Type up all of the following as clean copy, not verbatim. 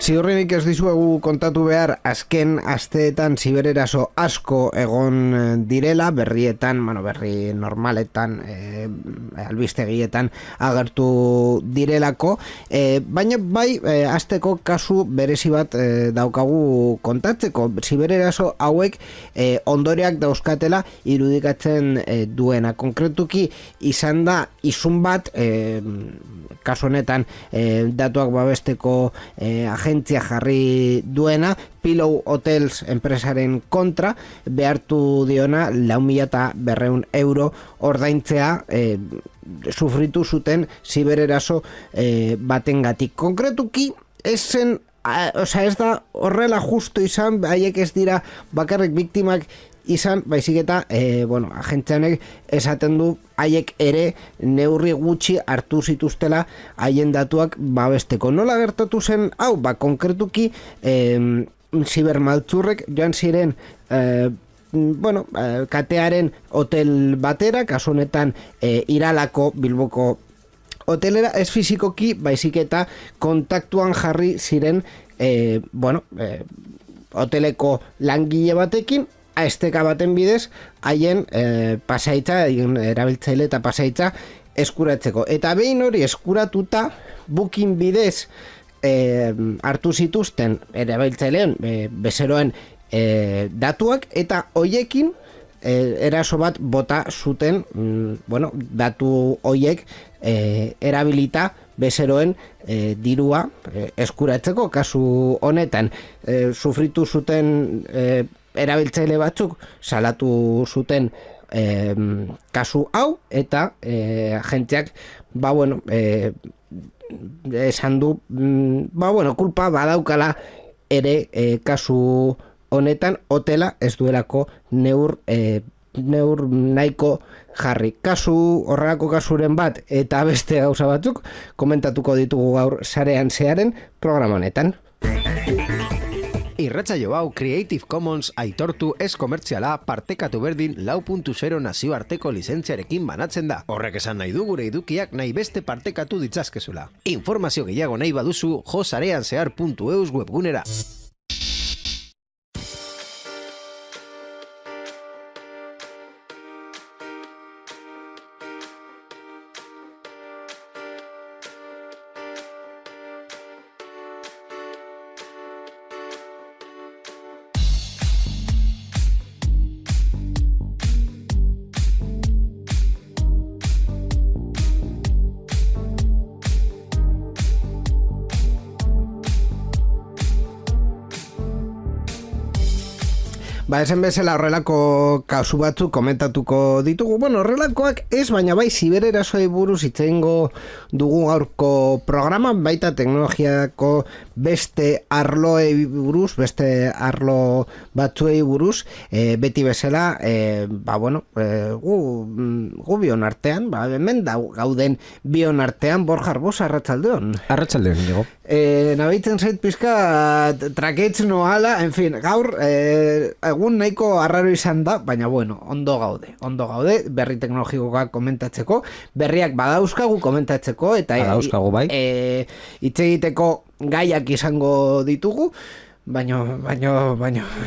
Ziurrenik ez dizuegu kontatu behar azken asteetan zibereraso asko egon direla, berrietan, berri normaletan, albistegietan agertu direlako, baina bai asteko kasu berezi bat daukagu kontatzeko. Zibereraso hauek ondoreak dauzkatela irudikatzen duena. Konkretuki izan da izun bat, kasu honetan datuak babesteko agentzia jarri duena, Pillow Hotels enpresaren kontra, behartu diona 4.200 euro ordaintzea sufritu zuten zibereraso batengatik. Konkretuki esen, ez da horrela justu izan, haiek ez dira bakarrik biktimak izan, baizik eta agentzianek esaten du haiek ere neurri gutxi hartu zituztela haien datuak babesteko. Nola gertatu zen hau? Konkretuki zibermaltzurrek joan ziren katearen hotel batera, kasu honetan Iralako Bilboko hotelera, ez fizikoki, baizik eta kontaktuan jarri ziren hoteleko langile batekin, esteka baten bidez, haien pasaitza, erabiltzaile eta pasaitza eskuratzeko. Eta behin hori eskuratuta, Booking bidez hartu zituzten erabiltzaileen bezeroen datuak, eta hoiekin eraso bat bota zuten, datu hoiek erabilita bezeroen dirua eskuratzeko. Kasu honetan sufritu zuten erabiltzaile batzuk salatu zuten kasu hau, eta agentziak esan du kulpa badaukala ere kasu honetan, hotela ez duelako neur nahiko jarri. Horrelako kasuren bat eta beste gauza batzuk komentatuko ditugu gaur sarean zearen programa honetan. Irratsaio hau Creative Commons aitortu ez komertziala partekatu berdin 4.0 nazioarteko lizentziarekin banatzen da. Horrek esan nahi du gure edukiak nahi beste partekatu ditzazkezula. Informazio gehiago nahi baduzu josareanzehar.eus webgunera. Esan bezala horrelako kasu batzuk komentatuko ditugu. Horrelakoak ez, baina bai zibererasoi buruz hitz egingo dugu gaurko programan, baita teknologiako beste arloei buruz, beste arlo batzuei buruz, beti bezala, gu bion artean, hemen gauden bion artean, Borja Arbos, arratsaldeon. Arratsaldeon, digo. Nabaitzen zait pizka traketz noala, en fin, gaur egun nahiko arraro izan da, baina ondo gaude, berri teknologikoak komentatzeko, berriak badauzkagu komentatzeko, eta hitz egiteko gaiak izango ditugu, baina,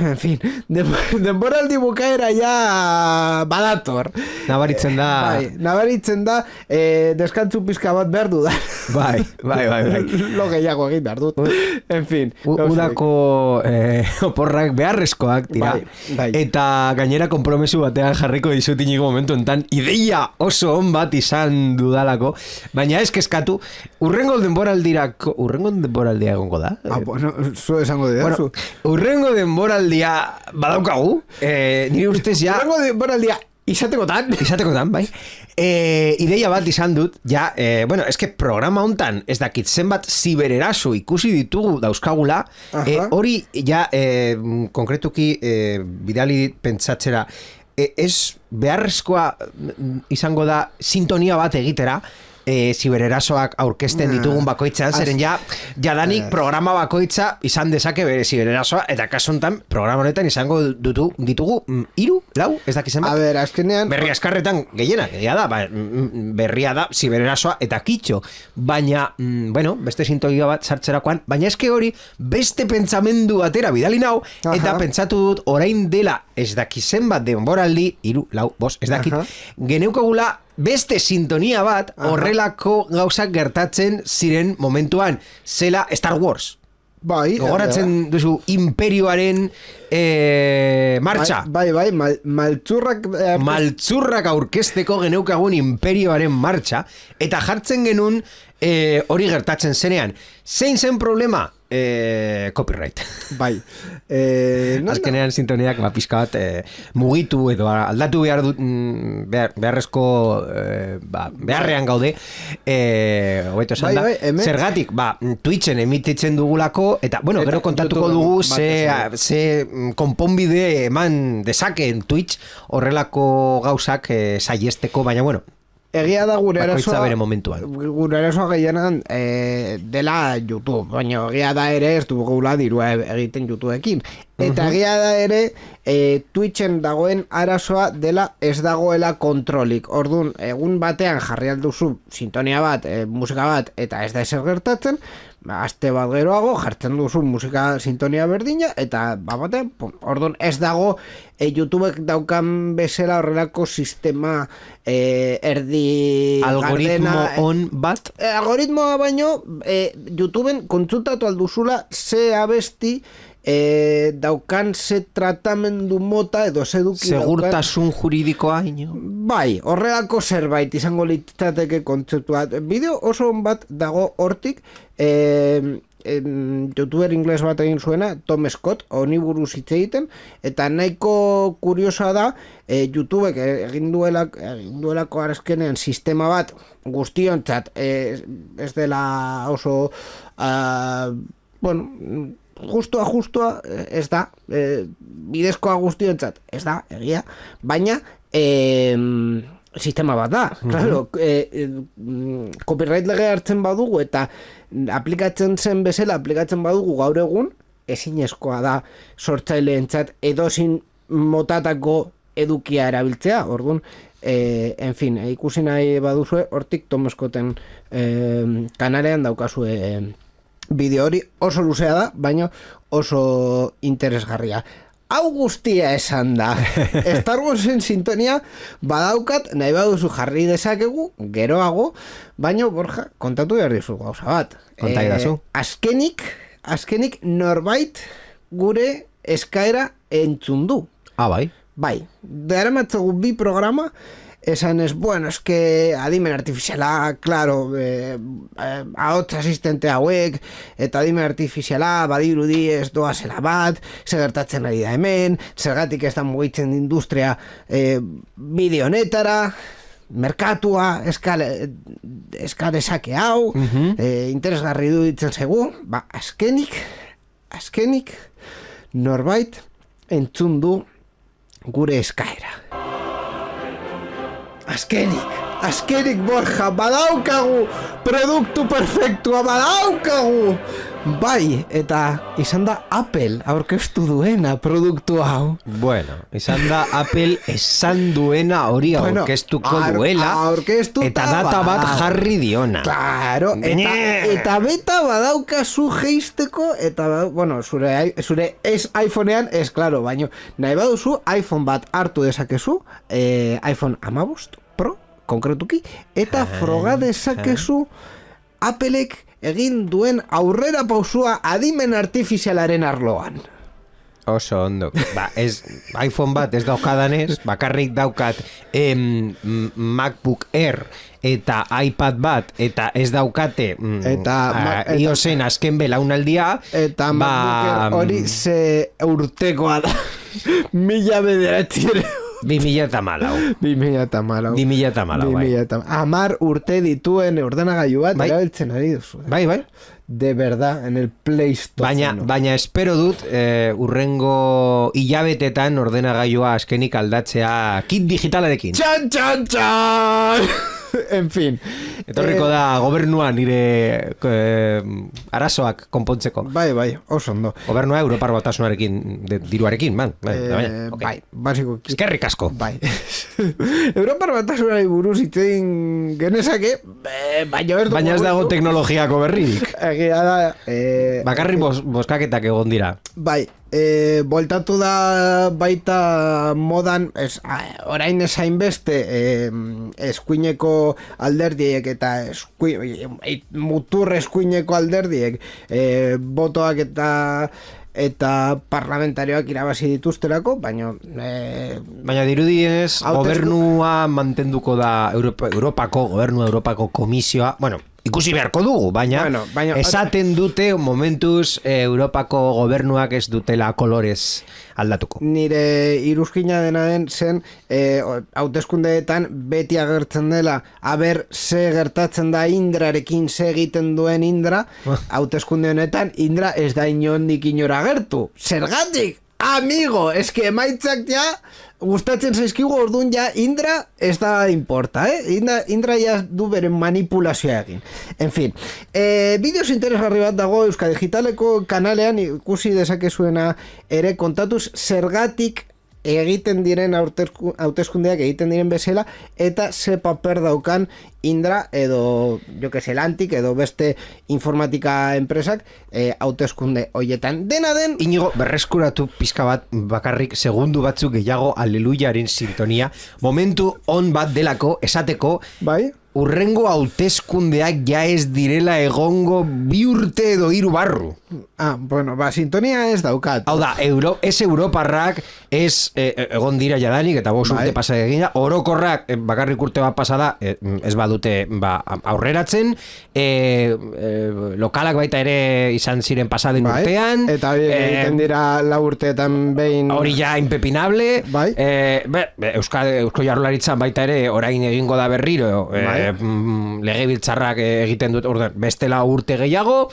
en fin, denboraldi bukaera ja badator. Nabaritzen da, deskantzu pizka bat behar du da. Bai. Lo gehiago egin behar dut. En fin. Udako oporrak beharrezkoak dira. Bai. Eta gainera konpromesu batean jarriko dizut inigo momentu enten, ideia oso on bat izan dudalako, baina ez kezkatu, urrengo denboraldia egongo da? Zu esango dira. Urrengo denboraldia badaukagu, nire ustez ja... Urrengo denboraldia Izatekotan, bai. Ideia bat izan dut, ja, bueno, eske programa hontan ez dakit zenbat zibereraso ikusi ditugu dauzkagula, hori ja, konkretuki bidali pentsatzera, ez beharrezkoa izango da sintonia bat egitera, zibererasoak aurkezten ditugun bakoitzan, zeren jadanik programa bakoitza izan dezake bere zibererasoa, eta kasu honetan programa honetan izango ditugu 3, 4, ez dakizen bat. A ber, azkenean... Berri askarretan gehienak, berria da zibererasoa eta kitxo, baina, bueno, beste sintonia bat sartzerakoan, baina eske hori beste pentsamendu batera bidali nau, eta pentsatu dut orain dela ez dakizen bat denboraldi, 3, 4, 5, ez dakit, geneukagula beste sintonia bat horrelako gauzak gertatzen ziren momentuan, zela Star Wars. Bai. Gogoratzen duzu imperioaren martxa. Bai, maltzurrak... Maltzurrak aurkezteko geneukagun imperioaren martxa, eta jartzen genuen hori gertatzen zenean. Zein zen problema? Copyright. Bai. Azkenean sintoniak pizka bat mugitu edo aldatu behar dut beharrezko beharrean gaude hobeto esan da. Zergatik, Twitchen emititzen dugulako eta, bueno, gero kontatuko dugu ze konponbide eman dezakeen Twitch horrelako gauzak saiesteko, baina, bueno, egia da gure arazoa gehienan dela YouTube, baina egia da ere ez dugula dirua egiten YouTubeekin. Eta egia da ere Twitchen dagoen arazoa dela ez dagoela kontrolik. Orduan, egun batean jarri alduzu sintonia bat, musika bat, eta ez da ezer gertatzen, aste bat geroago jartzen duzu musika sintonia berdina, eta batean, orduan ez dago YouTubek daukan bezala horrelako sistema erdi algoritmo gardena, on bat? Algoritmoa baino YouTubeen kontsultatu alduzula ze abesti daukan ze tratamendu mota edo ze eduki segurtasun juridikoa bai, horrelako zerbait izango litzateke kontzeptua. Bideo oso on bat dago hortik, youtuber ingles bat egin zuena, Tom Scott, honi buruz hitz egiten, eta nahiko kuriosa da YouTubek egin duelako arazkenean sistema bat guztiontzat ez dela oso bueno, justua ez da, bidezkoa guztiontzat ez da, egia, baina sistema bat da, claro, copyright lege hartzen badugu eta aplikatzen zen bezala aplikatzen badugu gaur egun, ezinezkoa da sortzaileentzat edozin motatako edukia erabiltzea, orduan, en fin, ikusi nahi baduzue, hortik Tom Scotten kanalean daukazue bideo hori, oso luzea da, baina oso interesgarria. Hau guztia esan da. Star Warsen sintonia badaukat, nahi baduzu jarri dezakegu, geroago, baina, Borja, kontatu behar dizu gauza bat. Azkenik norbait gure eskaera entzun du. Bai? Bai. Daramatzagu 2 programa, esan ez, bueno, eske adimen artifiziala, claro, ahots asistente hauek, eta adimen artifiziala, badirudi ez doazela bat, gertatzen ari da hemen, zergatik ez da mugitzen industria bideo honetara, merkatua, eskalezake hau, interesgarri du ditzen zegu, azkenik, norbait entzun du gure eskaera. Azkenik, Borja, badaukagu, produktu perfektua badaukagu! Bai, eta izan da Apple aurkeztu duena produktu hau. Bueno, izan da Apple esan duena hori aurkeztuko duela, eta data bat jarri diona. Claro, eta beta badaukazu geisteko, eta, bueno, zure iPhonean, ez, claro, baina nahi baduzu iPhone bat hartu dezakezu, iPhone 15 Pro, konkretuki, eta froga dezakezu Applek egin duen aurrera pausua adimen artifizialaren arloan. Oso ondo. iPhone bat ez daukadanez, bakarrik daukat MacBook Air eta iPad bat, eta ez daukate iOSen azken belaunaldia. Eta MacBook Air hori ze urtekoa da. 1900 2014. 2014. 2014, bai. 10 urte dituen ordenagailu bat Bai. erabiltzen ari duzu. Bai. De verdad, en el Play Store. Baina espero dut urrengo hilabetetan ordenagailua azkenik aldatzea kit digitalarekin. Txan, txan, txan! En fin. Etorriko da gobernua nire arazoak konpontzeko. Bai, oso ondo. Gobernua Europar Batasunarekin, diruarekin, Bai, basiko. Eskerrik asko. Bai. Europar Batasunari buruz itzein genezake, baina ez dago teknologiako berririk. Egia da... Bakarri boskaketak egon dira. Bai, voltatu da baita modan, orain esain beste eskuineko alderdiek eta mutur eskuineko alderdiek botoak eta parlamentarioak irabazi dituzterako, baina dirudienez gobernua mantenduko da Europako Komisioa, ikusi beharko dugu, baina esaten dute momentuz Europako gobernuak ez dutela kolorez aldatuko. Nire iruzkina dena den zen hauteskundeetan beti agertzen dela aber ze gertatzen da Indrarekin, ze egiten duen Indra, hauteskunde honetan Indra ez da inondik inora agertu. Zergatik? Amigo, eske emaitzak ja gustatzen zaizkigu, orduan ja Indra ez da importa, Indra ja du bere manipulazioa egin. En fin, bideos interesgarri bat dago Euskal Digitaleko kanalean, ikusi dezakezuena ere kontatuz zergatik egiten diren hauteskundeak egiten diren bezala eta ze paper daukan Indra edo Lantik edo beste informatika enpresak hauteskunde hoietan. Dena den... Inigo, berreskuratu pizka bat bakarrik segundu batzuk gehiago Aleluyaren sintonia. Momentu on bat delako esateko... Bai? Urrengo hauteskundeak ja ez direla egongo 2 urte edo 3 barru. Sintonia ez daukat. Hau da, ez Europarrak, ez egon dira jadanik, eta 5 urte pasa egina, orokorrak bakarrik urte bat pasada, ez badute aurreratzen, lokalak baita ere izan ziren pasaden urtean. Eta egiten dira 4 urteetan behin... Hori ja impepinable. Eusko Jaurlaritzan baita ere orain egingo da berriro, legebiltzarrak egiten dut bestela urte gehiago.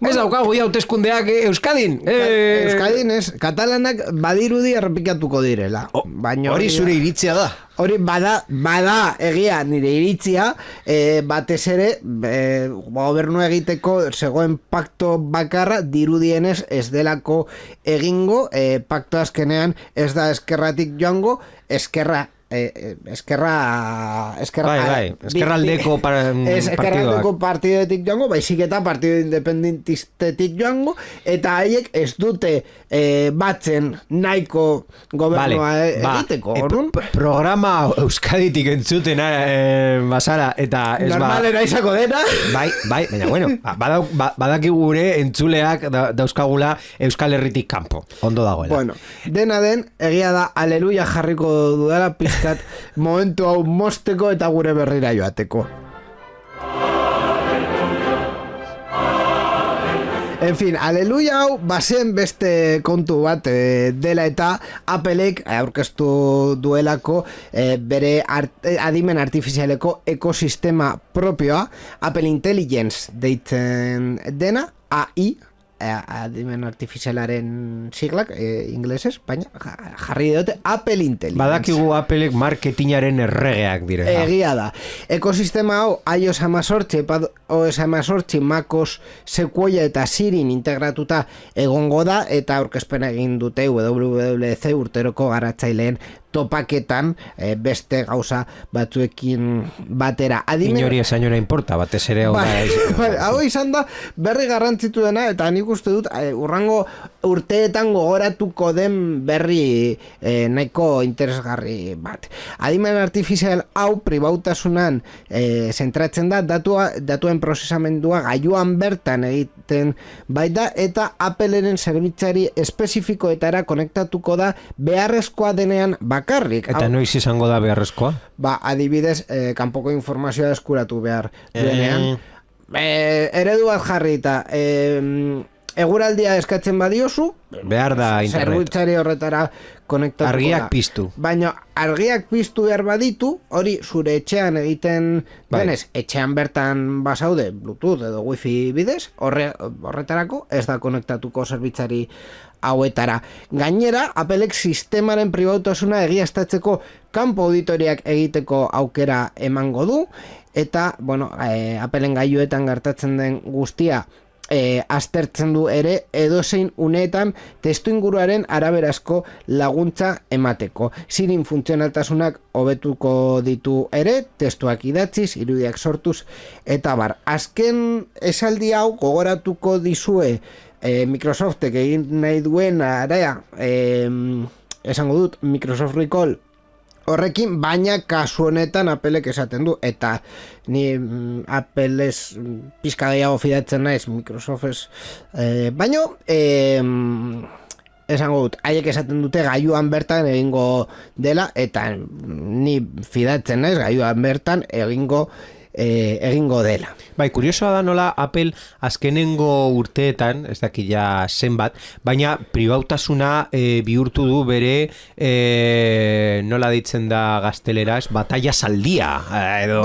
Ez daukagu hauteskundeak Euskadin. Euskadin ez, katalanak badirudi errepikatuko direla. Hori zure iritzia da. Hori bada egia nire iritzia, batez ere gobernu egiteko zegoen pakto bakarra dirudienez ez delako egingo, pakto azkenean ez da eskerratik joango, eskerraldeko partidoetik joango, baizik eta partido independentistetik joango, eta haiek ez dute batzen nahiko gobernua egiteko. Programa Euskaditik entzuten basara, eta normalera izako dena. Bai, baina bueno, badakigu gure entzuleak dauzkagula Euskal Herritik kanpo, ondo dagoela. Bueno, dena den, egia da, aleluia jarriko dudala pizkat momentu hau mosteko eta gure berrira joateko. En fin, aleluia hau bazen beste kontu bat dela eta Applek aurkeztu duelako bere adimen artifizialeko ekosistema propioa, Apple Intelligence deitzen dena, AI, adimen artifizialaren siglak inglesez, baina jarri dute Apple Intelligence. Badakigu Applek marketingaren erregeak direla. Egia da. Ekosistema hau iOS 18, iPadOS 18, MacOS Sequoia eta Sirin integratuta egongo da, eta aurkezpena egin dute WWDC urteroko garatzaileen topaketan beste gauza batzuekin batera. Inori esainora importa, batez ere hau izan da berri garrantzitu dena, eta nik uste dut urrango urteetan gogoratuko den berri nahiko interesgarri bat. Adimen artifizial hau pribautasunan zentratzen da, datuen prozesamendua gailuan bertan egiten baita, eta Appleren zerbitzari espezifikoetara konektatuko da beharrezkoa denean bakarrik. Eta noiz izango da beharrezkoa? Adibidez, kanpoko informazioa eskuratu behar duenean. Eredu bat jarri eta eguraldia eskatzen badiozu, behar da internet. zerbitzari horretara konektatuko Argiak da. piztu. Baina argiak piztu behar baditu, hori zure etxean egiten denez, etxean bertan basaude Bluetooth edo Wi-Fi bidez, horretarako ez da konektatuko zerbitzari hauetara. Gainera, Applek sistemaren pribautasuna egiaztatzeko kanpo auditoriak egiteko aukera emango du, eta, bueno, Applen gailuetan gertatzen den guztia aztertzen du ere edozein uneetan testuinguruaren araberazko laguntza emateko. Sirin funtzionaltasunak hobetuko ditu ere, testuak idatziz, irudiak sortuz, eta bar. Azken esaldi hau gogoratuko dizue Microsoftek egin nahi duen area, esango dut, Microsoft Recall horrekin, baina kasu honetan Applek esaten du, eta ni Applez pizka gehiago fidatzen naiz Microsoftez, baina esango dut, haiek esaten dute gailuan bertan egingo dela, eta ni fidatzen naiz gailuan bertan egingo dela. Bai, kuriosoa da nola Apple azkenengo urteetan, ez daki ja zenbat, baina pribautasuna bihurtu du bere nola ditzen da gazteleraz, batalla saldia edo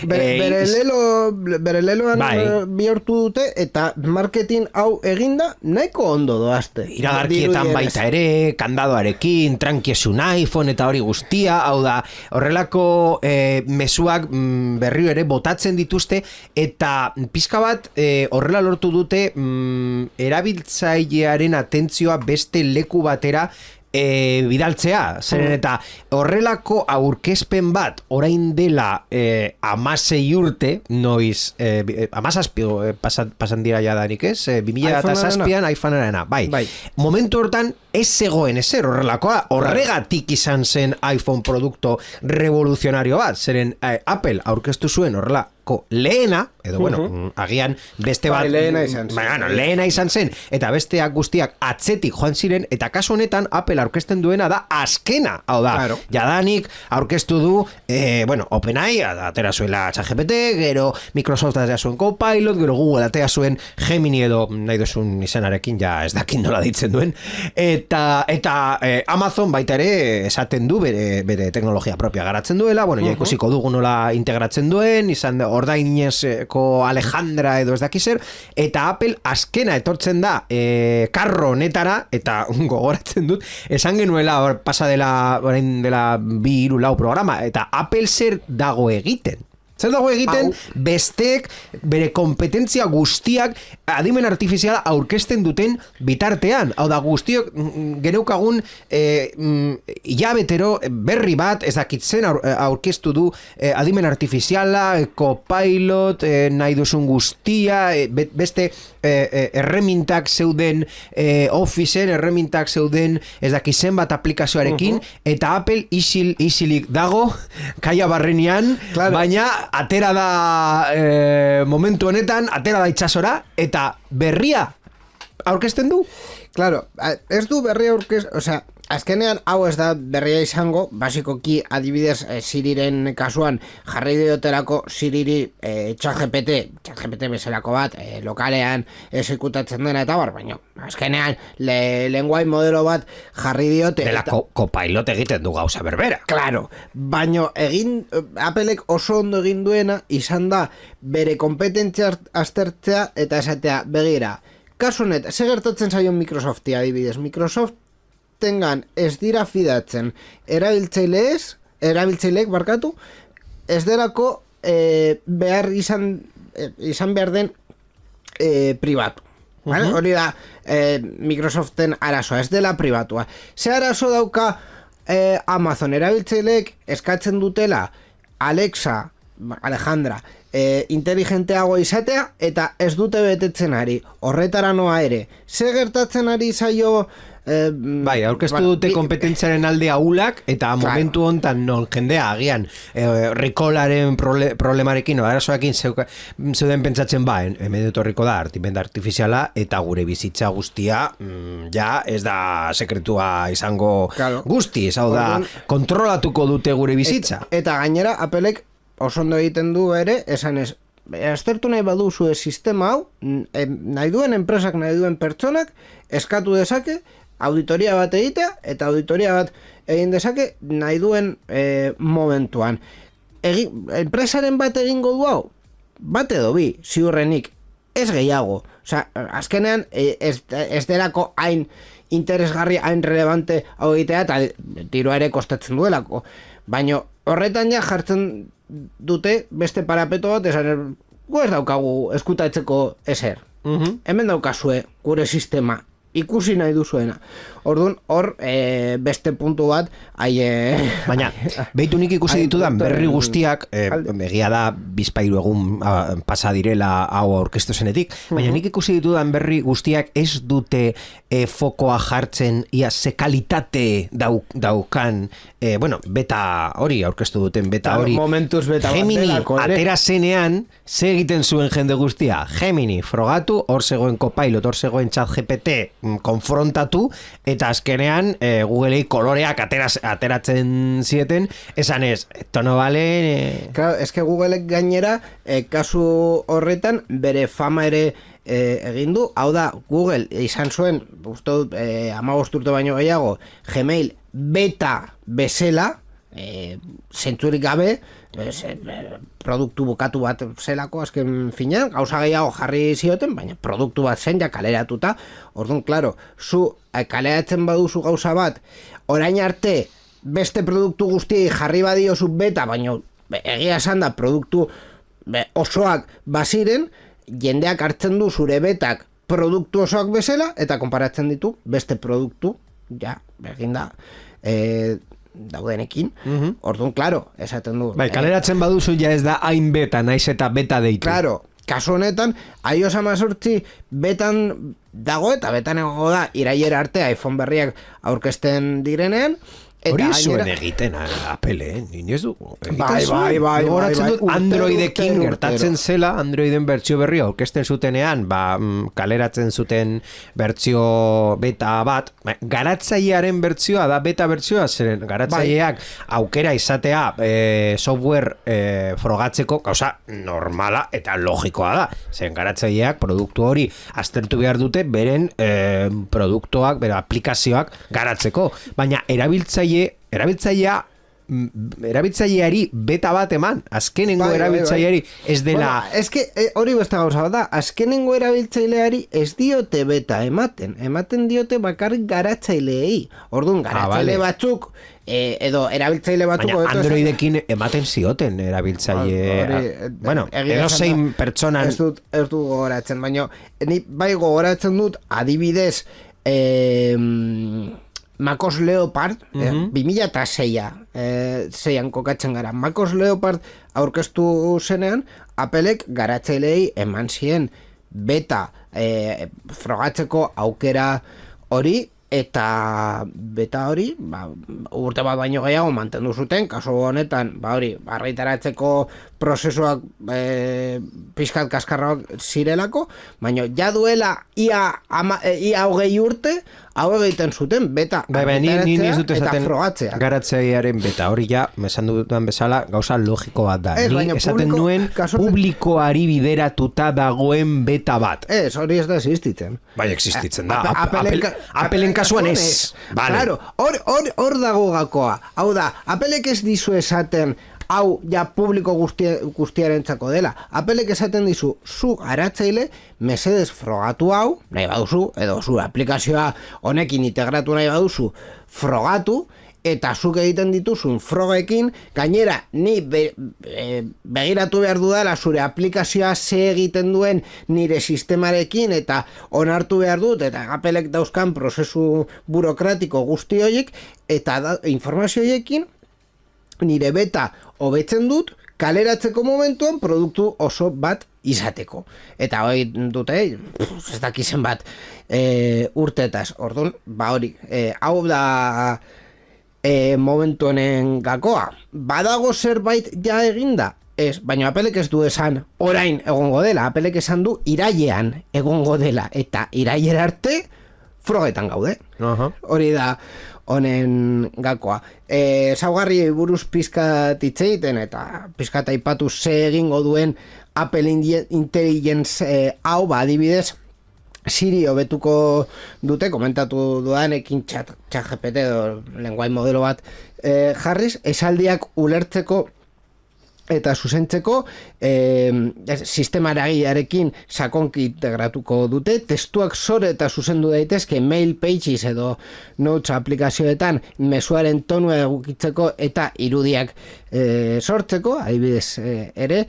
bere leloan bihurtu dute, eta marketing hau eginda nahiko ondo doazte. Iragarkietan baita ere, kandadoarekin, trankiesun iPhone eta hori guztia, hau da, horrelako mezuak berriro ere botatzen dituzte, eta pizka bat horrela lortu dute erabiltzailearen atentzioa beste leku batera bidaltzea, zeren eta horrelako aurkezpen bat orain dela 16 urte, noiz 17 pasan dira jadanik ez, 2007an iPhonearena, bai. Momentu hortan ez zegoen ezer horrelakoa, horregatik izan zen iPhone produkto revoluzionario bat, zeren Apple aurkeztu zuen horrelako lehena, edo bueno, agian beste bat lehena izan zen, eta besteak guztiak atzetik joan ziren, eta kasu honetan Apple aurkezten duena da azkena, hau da, jadanik aurkeztu du OpenAI atera zuela ChatGPT, gero Microsoft atera zuen Copilot, gero Google atera zuen Gemini edo nahi duzun izenarekin, ja ez dakin nola ditzen duen, eta Amazon baita ere esaten du bere teknologia propia garatzen duela, bueno, ja ikusiko dugu nola integratzen duen, izan ordainezko Alejandra edo ez dakizer, eta Apple azkena etortzen da karro honetara, eta gogoratzen dut, esan genuela pasa dela 2-3 programa, eta Apple zer dago egiten? Zer dago egiten, bestek bere kompetentzia guztiak adimen artifiziala aurkezten duten bitartean. Hau da, guztiok geneukagun hilabetero berri bat, ez dakitzen aurkeztu du adimen artifiziala, Copilot, nahi duzun guztia, beste erremintak zeuden Officeen, erremintak zeuden ez dakitzen bat aplikazioarekin, eta Apple isilik dago, kaia barrenean, baina atera da momentu honetan, atera da itxasora, eta berria aurkezten du? Claro, ez du berria osea, azkenean hau ez da berria izango, basikoki adibidez Siriren kasuan jarri diotelako Siriri ChatGPT bezalako bat lokalean exekutatzen dena eta baina azkenean lenguai modelo bat jarri diote dela Copilot egiten du gauza berbera. Claro, baina Applek oso ondo egin duena izan da bere kompetentzia aztertzea eta esatea begira, kasu honet, ze gertatzen zaion Microsofti adibidez, Microsoft tengan ez dira fidatzen erabiltzaileek barkatu, ez derako behar izan behar den pribatu. Hori da Microsoften arazoa, ez dela pribatua. Ze arazo dauka Amazon erabiltzaileek eskatzen dutela Alexa, Alejandra, inteligenteago izatea, eta ez dute betetzen ari, horretara noa ere. Ze gertatzen ari zaio bai, aurkeztu dute kompetentziaren alde ahulak, eta momentu hontan non jendea agian recallaren problemarekin o arazoekin zeuden pentsatzen hemen etorriko da artimendu artifiziala, eta gure bizitza guztia ja ez da sekretua izango guztiz, hau da, kontrolatuko dute gure bizitza. Eta gainera, Applek oso ondo egiten du ere, esan ez, aztertu nahi baduzu sistema hau, nahi duen enpresak, nahi duen pertsonak, eskatu dezake, auditoria bat egitea, eta auditoria bat egin dezake, nahi duen momentuan. Enpresaren bat egingo du hau, bat edo bi, ziurrenik, ez gehiago. Osea, azkenean, ez delako hain interesgarri, hain relevante hau egitea, eta dirua ere kostatzen duelako. Baina horretan ja jartzen dute beste parapeto bat, esan, gu ez daukagu eskutatzeko ezer. Hemen daukazue gure sistema, ikusi nahi duzuena. Orduan, hor, beste puntu bat, baina, behitu nik ikusi ditudan berri guztiak, egia da, bizpairu egun pasa direla hau aurkeztu zenetik, baina nik ikusi ditudan berri guztiak ez dute fokoa jartzen, ia ze kalitate daukan, beta hori aurkeztu duten, beta hori. Momentuz beta Gemini atera zenean, ze egiten zuen jende guztia? Gemini, frogatu, hor zegoen Copilot, hor zegoen ChatGPT, konfrontatu, eta azkenean Googlei koloreak ateratzen zieten, esan ez, tono bale... Claro, es que Googleek gainera, kasu horretan, bere fama ere egin du, hau da, Google izan zuen, uste dut, 15 urte baino gehiago, Gmail beta bezala, zentzurik gabe, produktu bukatu bat zelako azken finean, gauza gehiago jarri zioten, baina produktu bat zen ja kaleratuta. Orduan, klaro, zu kaleratzen baduzu gauza bat, orain arte beste produktu guztiei jarri badiozu beta, baina egia esan da produktu osoak baziren, jendeak hartzen du zure betak produktu osoak bezala, eta konparatzen ditu beste produktu, ja, eginda, daudenekin. Orduan, klaro, esaten du. Bai, kaleratzen baduzu ja ez da hain beta, naiz eta beta deitu. Klaro, kasu honetan, iOS 18 betan dago, eta betan egongo da, iraiera arte iPhone berriak aurkezten direnean. Hori zuen egiten Apple, Ni ez du. Bai. Gogoratzen dut Androidekin gertatzen zela, Androiden bertsio berria aurkezten zutenean, kaleratzen zuten bertsio beta bat, garatzailearen bertsioa da beta bertsioa, zeren garatzaileak aukera izatea software frogatzeko, gauza normala eta logikoa da. Zeren garatzaileak produktu hori aztertu behar dute beren produktuak, bere aplikazioak garatzeko, baina erabiltzaileari beta bat eman, azkenengo erabiltzaileari ez dela... Ez que hori beste gauza da, azkenengo erabiltzaileari ez diote beta ematen diote bakarrik garatzaileei. Orduan, garatzaile batzuk, edo erabiltzaile batzuk... Baina Androidekin ematen zioten erabiltzaile... edo zein pertsonan... Ez du gogoratzen, baina ni bai gogoratzen dut adibidez... MacOS Leopard, 2006an kokatzen gara. MacOS Leopard aurkeztu zenean, Applek garatzaileei eman zien beta frogatzeko aukera hori, eta beta hori, urte bat baino gehiago mantendu zuten, kasu honetan, argitaratzeko prozesuak pixkat kaskarrak zirelako, baina ja duela ia 20 urte, hau egiten zuten beta argitaratzea eta frogatzea. Garatzailearen beta hori ja, esan dudan bezala, gauza logiko bat da. Ni esaten nuen publikoari bideratuta dagoen beta bat. Ez, hori ez da existitzen. Bai, existitzen da. Appleen kasuan ez. Claro, hor dago gakoa. Hau da, Applek ez dizu esaten hau ja publiko guztiarentzako dela. Applek esaten dizu, zu garatzaile, mesedez frogatu hau, nahi baduzu, edo zu aplikazioa honekin integratu nahi baduzu, frogatu, eta zuk egiten dituzun frogekin, gainera, ni begiratu behar dudala zure aplikazioa ze egiten duen nire sistemarekin, eta onartu behar dut, eta Applek dauzkan prozesu burokratiko guzti horiek, eta informazio horiekin, nire beta hobetzen dut, kaleratzeko momentuan produktu oso bat izateko. Eta hori dute, ez dakizen bat urtetaz. Orduan, hori, hau da momentu honen gakoa. Badago zerbait ja eginda? Ez, baina Applek ez du esan orain egongo dela. Applek esan du irailean egongo dela. Eta irailera arte frogetan gaude. Hori da honen gakoa. Zaugarri buruz pizkat hitz egiten eta pizkat aipatu ze egingo duen Apple Intelligence hau, adibidez, Siri hobetuko dute, komentatu dudanekin chat GPT edo lenguai modelo bat jarriz, esaldiak ulertzeko eta zuzentzeko sistema eragilearekin sakonki integratuko dute, testuak sore eta zuzendu daitezke Mail Pages edo Notes aplikazioetan mezuaren tonua egukitzeko eta irudiak sortzeko, adibidez ere,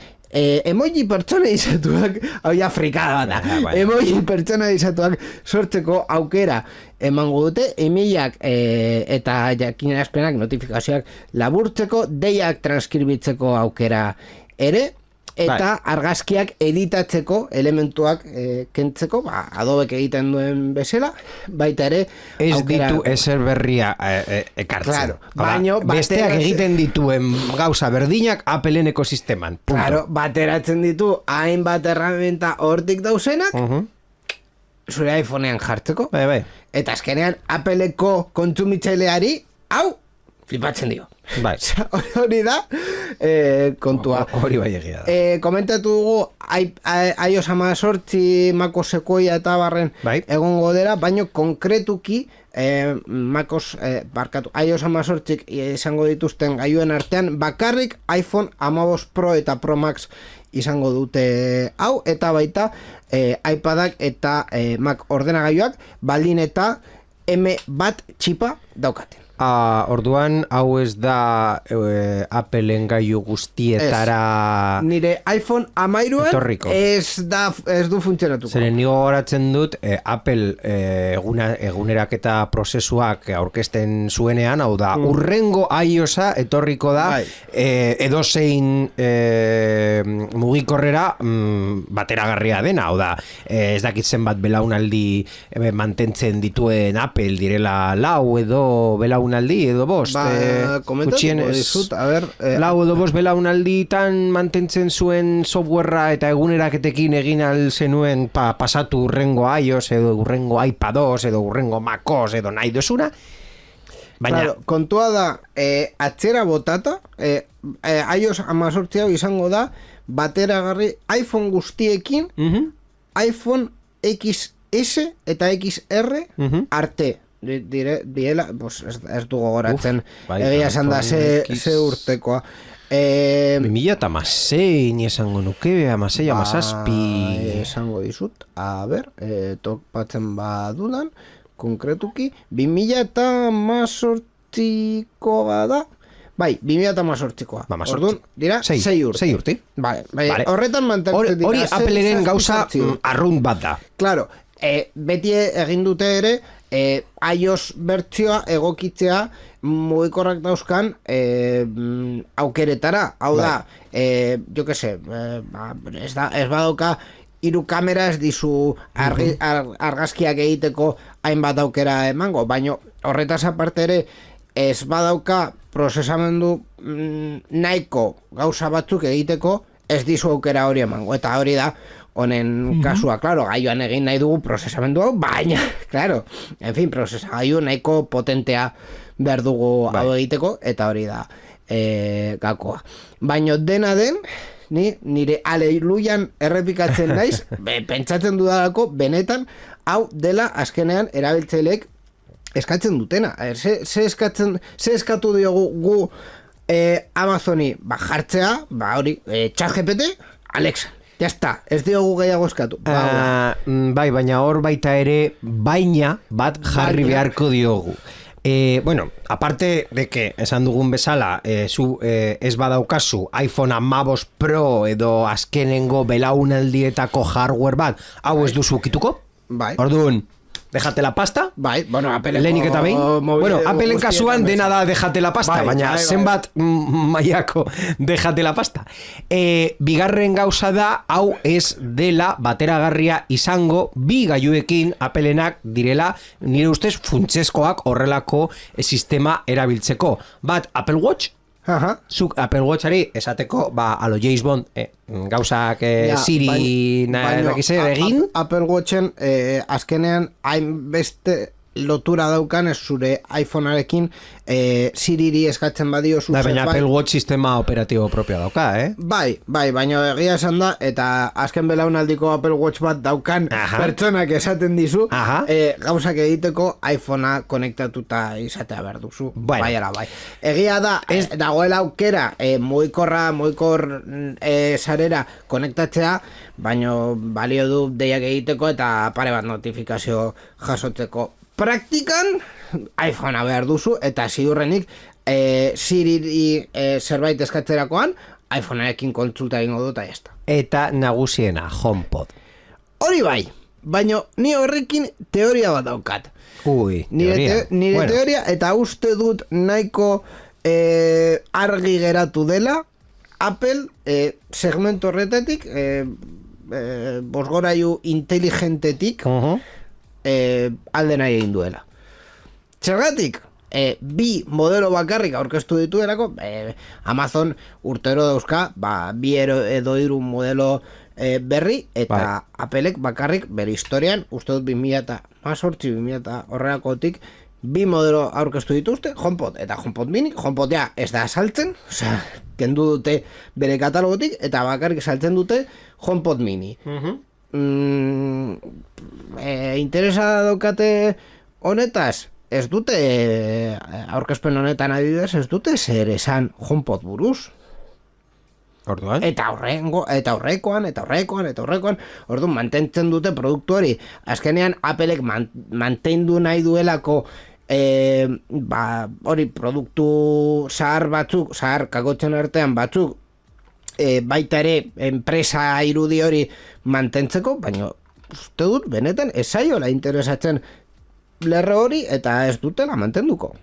emoji pertsonalizatuak, hau ja frikada bat da, emoji pertsonalizatuak sortzeko aukera emango dute, emailak eta jakinarazpenak, notifikazioak laburtzeko, deiak transkribitzeko aukera ere, eta argazkiak editatzeko elementuak kentzeko, Adobek egiten duen bezala, baita ere ez aukera, ditu ezer berria ekartzen. Claro, baino besteak egiten dituen gauza berdinak Appleen ekosisteman. Punto. Claro, bateratzen ditu hainbat erramenta hortik dauzenak, zure iPhonean jartzeko, Bai. eta azkenean Appleko kontsumitzaileari hau flipatzen dio. Bai. Hori da kontua. Hori bai egia da. Komentatu dugu iOS 18 Mac OS Sequoia eta barren egongo dela, baino konkretuki iOS 18 izango dituzten gailuen artean bakarrik iPhone 15 Pro eta Pro Max izango dute hau, eta baita iPadak eta Mac ordenagailuak baldin eta M1 txipa daukaten. Orduan, hau ez da Appleen gailu guztietara nire iPhone 13 ez du funtzionatuko. Zeren nigo goratzen dut Apple eguneraketa prozesuak aurkezten zuenean, hau da, urrengo iOS-a etorriko da edozein mugikorrera bateragarria dena, hau da, ez dakit zenbat belaunaldi mantentzen dituen Apple direla 4 edo belaunaldi edo bost, dizut, a ber, lau edo bost belaunalditan mantentzen zuen softwarea eta eguneraketekin egin al zenuen pasatu urrengo iOS edo urrengo iPadOS edo urrengo MacOS edo nahi dozuna. Baina, claro, kontua da, atzera botata, iOS 18 hau izango da bateragarri iPhone guztiekin, iPhone XS eta XR arte. Direla, pues ez du gogoratzen egia esan da ze urtekoa 2016 esango nuke, 2016 esango dizut, a ber topatzen badudan konkretuki 2018koa da, bai, 2018koa orduan, dira, 6 urte vale. Horretan mantentzen dira hori Appleren gauza arrunt bat da, claro, beti egin dute ere iOS bertsioa egokitzea mugikorrak dauzkan aukeretara, hau da, jo que se, ez badauka 3 kamera ez dizu argazkiak egiteko hainbat aukera emango, baino horretaz aparte ere ez badauka prozesamendu nahiko gauza batzuk egiteko ez dizu aukera hori emango, eta hori da honen kasua, claro, gaioan egin nahi dugu prozesamendu hau, baina, claro, en fin, prozesagailu nahiko potentea behar dugu hau egiteko, eta hori da gakoa. Baina dena den, nire aleluian errepikatzen naiz, pentsatzen dudalako, benetan, hau dela azkenean erabiltzaileek eskatzen dutena. Ze eskatu diogu gu Amazoni jartzea, hori, ChatGPT, Alexa. Ya está, ez diogu gehiago eskatu. Bai, baina hor baita ere baina bat jarri beharko diogu. Bueno, aparte de que esan dugun bezala, zu ez badaukazu iPhone 15 Pro edo azkenengo belaunaldietako hardware bat, hau ez duzu ukituko? Bai. Orduan, déjate la pasta. Bai, bueno, Apple Lehenik eta behin. Bueno, Appleen kasuan dena da déjate la pasta, baina zenbat mailako déjate la pasta. Bigarren gauza da, hau ez dela bateragarria izango bi gailuekin Appleenak direla, nire ustez funtsezkoak horrelako sistema erabiltzeko. Bat, Apple Watch, zuk Apple Watchari esateko, alo James Bond, gauzak Siri egin. Apple Watchen azkenean hainbeste lotura daukan ez zure iPhonearekin Siriri eskatzen badio Baina Apple Watch sistema operatibo propio dauka, Bai, baina egia esan da, eta azken belaunaldiko Apple Watch bat daukan pertsonak esaten dizu, gauzak egiteko iPhonea konektatuta izatea behar duzu. Bai. Egia da, dagoela aukera mugikor sarera konektatzea, baina balio du deiak egiteko eta pare bat notifikazio jasotzeko. Praktikan, iPhonea behar duzu, eta ziurrenik Siri zerbait eskatzerakoan, iPhonearekin kontsulta egingo dut, eta jazta. Eta nagusiena, HomePod. Hori bai, baina ni horrekin teoria bat daukat. Nire teoria, eta uste dut nahiko argi geratu dela, Apple segmentu horretatik, bosgorailu inteligentetik, alde nahi egin duela. Zergatik, bi modelo bakarrik aurkeztu dituelako, Amazon urtero dauzka, bi edo hiru modelo berri, eta Applek bakarrik bere historian, uste dut 2018 horrelakotik, bi modelo aurkeztu dituzte, HomePod eta HomePod Mini. HomePod ja ez da saltzen, kendu dute bere katalogotik, eta bakarrik saltzen dute HomePod Mini. Interesa daukate honetaz, ez dute aurkezpen honetan adibidez, ez dute zer esan HomePod buruz. Orduan? Eta horrekoan, orduan mantentzen dute produktu hori. Azkenean Applek mantendu nahi duelako hori produktu zahar batzuk, zahar kakotzen artean batzuk, baita ere enpresa irudi hori mantentzeko, baina uste dut benetan ez zaiola interesatzen lerro hori eta ez dutela mantenduko.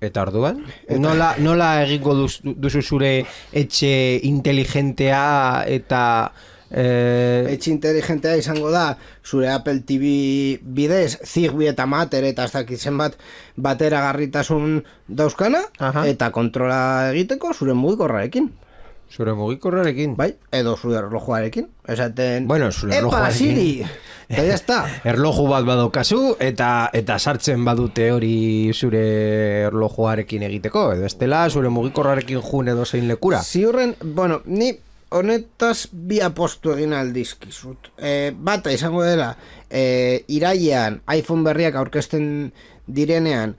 Eta orduan? Nola egingo duzu zure etxe inteligentea eta... Etxe inteligentea izango da zure Apple TV bidez Zigbee eta Matter eta ez dakit zenbat bateragarritasun dauzkana, eta kontrola egiteko zure mugikorrarekin. Zure mugikorrarekin? Bai, edo zure erlojuarekin. Esaten, zure erlojuarekin. Siri! Eta ya está. Erloju bat badaukazu eta sartzen badute hori zure erlojuarekin egiteko. Edo estela zure mugikorrarekin jun edo zein lekura. Ziurren, ni honetaz bi apostu egin aldizkizut. Bata izango dela, irailean iPhone berriak aurkezten direnean,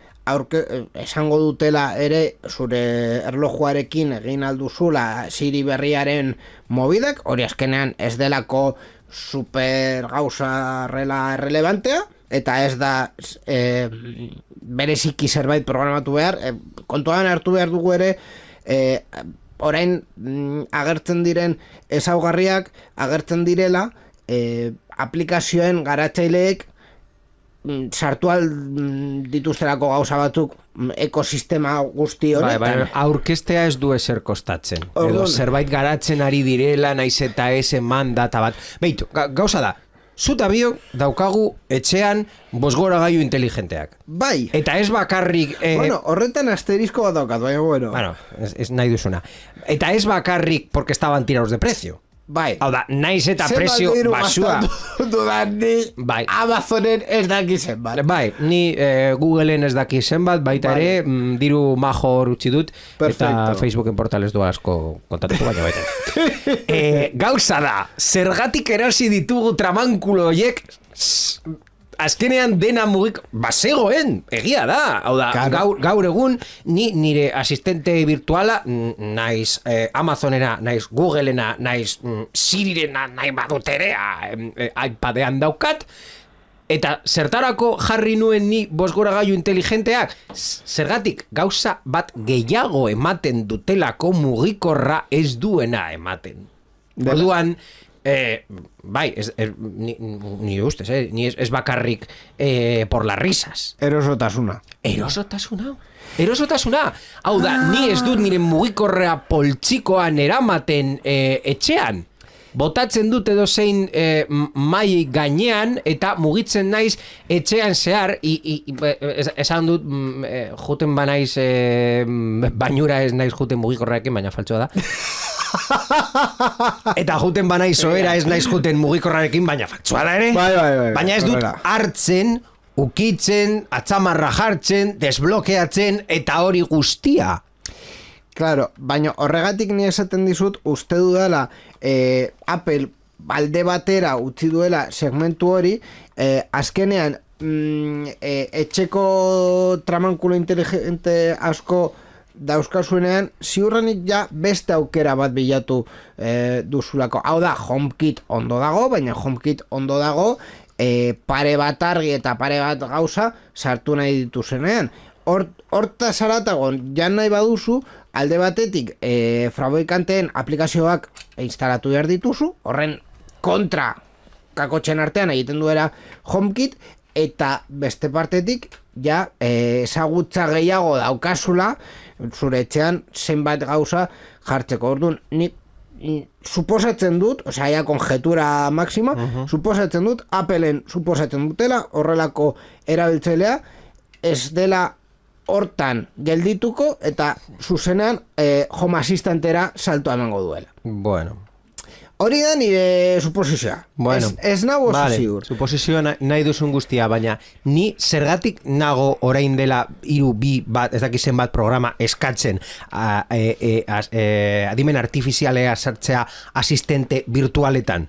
esango dutela ere zure erlojuarekin egin alduzula Siri berriaren mobidak, hori azkenean ez delako super gauza relevantea, eta ez da bereziki zerbait programatu behar, kontuan hartu behar dugu ere, orain agertzen diren ezaugarriak agertzen direla aplikazioen garatzaileek sartu dituzterako gauza batzuk ekosistema guzti honetan. Aurkestea ez du ezer kostatzen. Edo zerbait garatzen ari direla, naiz eta ez eman data bat. Beitu, gauza da, zuta bio daukagu etxean bosgoragailu inteligenteak. Bai. Eta ez bakarrik... horretan asterizko bat daukat, baina bueno. Bueno, ez nahi duzuna. Eta ez bakarrik porque estaban tirados de precio. Bai. Hau da, naiz eta prezio basua. Dudan ni Amazonen ez daki zenbat. Bai, ni Googleen ez daki zenbat, baita ere, diru major utzi dut, eta Facebooken portales du asko kontatuko baina baita. Gauza da, zergatik erasi ditugu tramankulo horiek, azkenean dena mugik bazegoen, egia da. Hau da, gaur egun nire asistente virtuala, naiz Amazonena, naiz Googleena, naiz Sirirena, nahi baduterea iPadean daukat, eta zertarako jarri nuen ni bosgoragailu inteligenteak, zergatik gauza bat gehiago ematen dutelako mugikorra ez duena ematen. Orduan, bai, ni ustez, ni ez bakarrik por las risas. Erosotasuna. Hau da, ni ez dut nire mugikorrea poltsikoan eramaten etxean. Botatzen dut edo zein mai gainean eta mugitzen naiz etxean zehar esan dut juten banaiz bainura ez naiz juten mugikorrekin, baina faltsoa da. Eta juten banaiz oera ez naiz juten mugikorrarekin, baina faltsoa da ere. Bai. Baina ez dut hartzen ukitzen, atzamarra jartzen, desblokeatzen eta hori guztia. Claro, baina horregatik ni esaten dizut, uste dudala Apple balde batera utzi duela segmentu hori, azkenean etxeko tramankulo inteligente asko dauzkazuenean, ziurrenik ja beste aukera bat bilatu duzulako. Hau da, HomeKit ondo dago, baina HomeKit ondo dago pare bat argi eta pare bat gauza sartu nahi dituzenean. Horta zaratagon, jan nahi baduzu, alde batetik fabrikanteen aplikazioak instalatu behar dituzu, horren kontra kakotxen artean egiten duela HomeKit, eta beste partetik ja ezagutza gehiago daukazula zure etxean zenbat gauza jartzeko. Orduan, ni suposatzen dut, osea, ja konjetura máxima, suposatzen dut, Appleen suposatzen dutela, horrelako erabiltzailea, ez dela hortan geldituko eta zuzenean Home Assistantera salto emango duela. Bueno. Hori da nire suposizioa. Bueno, ez nago vale, ziur. Suposizioa nahi duzun guztia, baina ni zergatik nago orain dela 2 bat, ez dakizen bat programa eskatzen adimen artifizialea sartzea asistente virtualetan.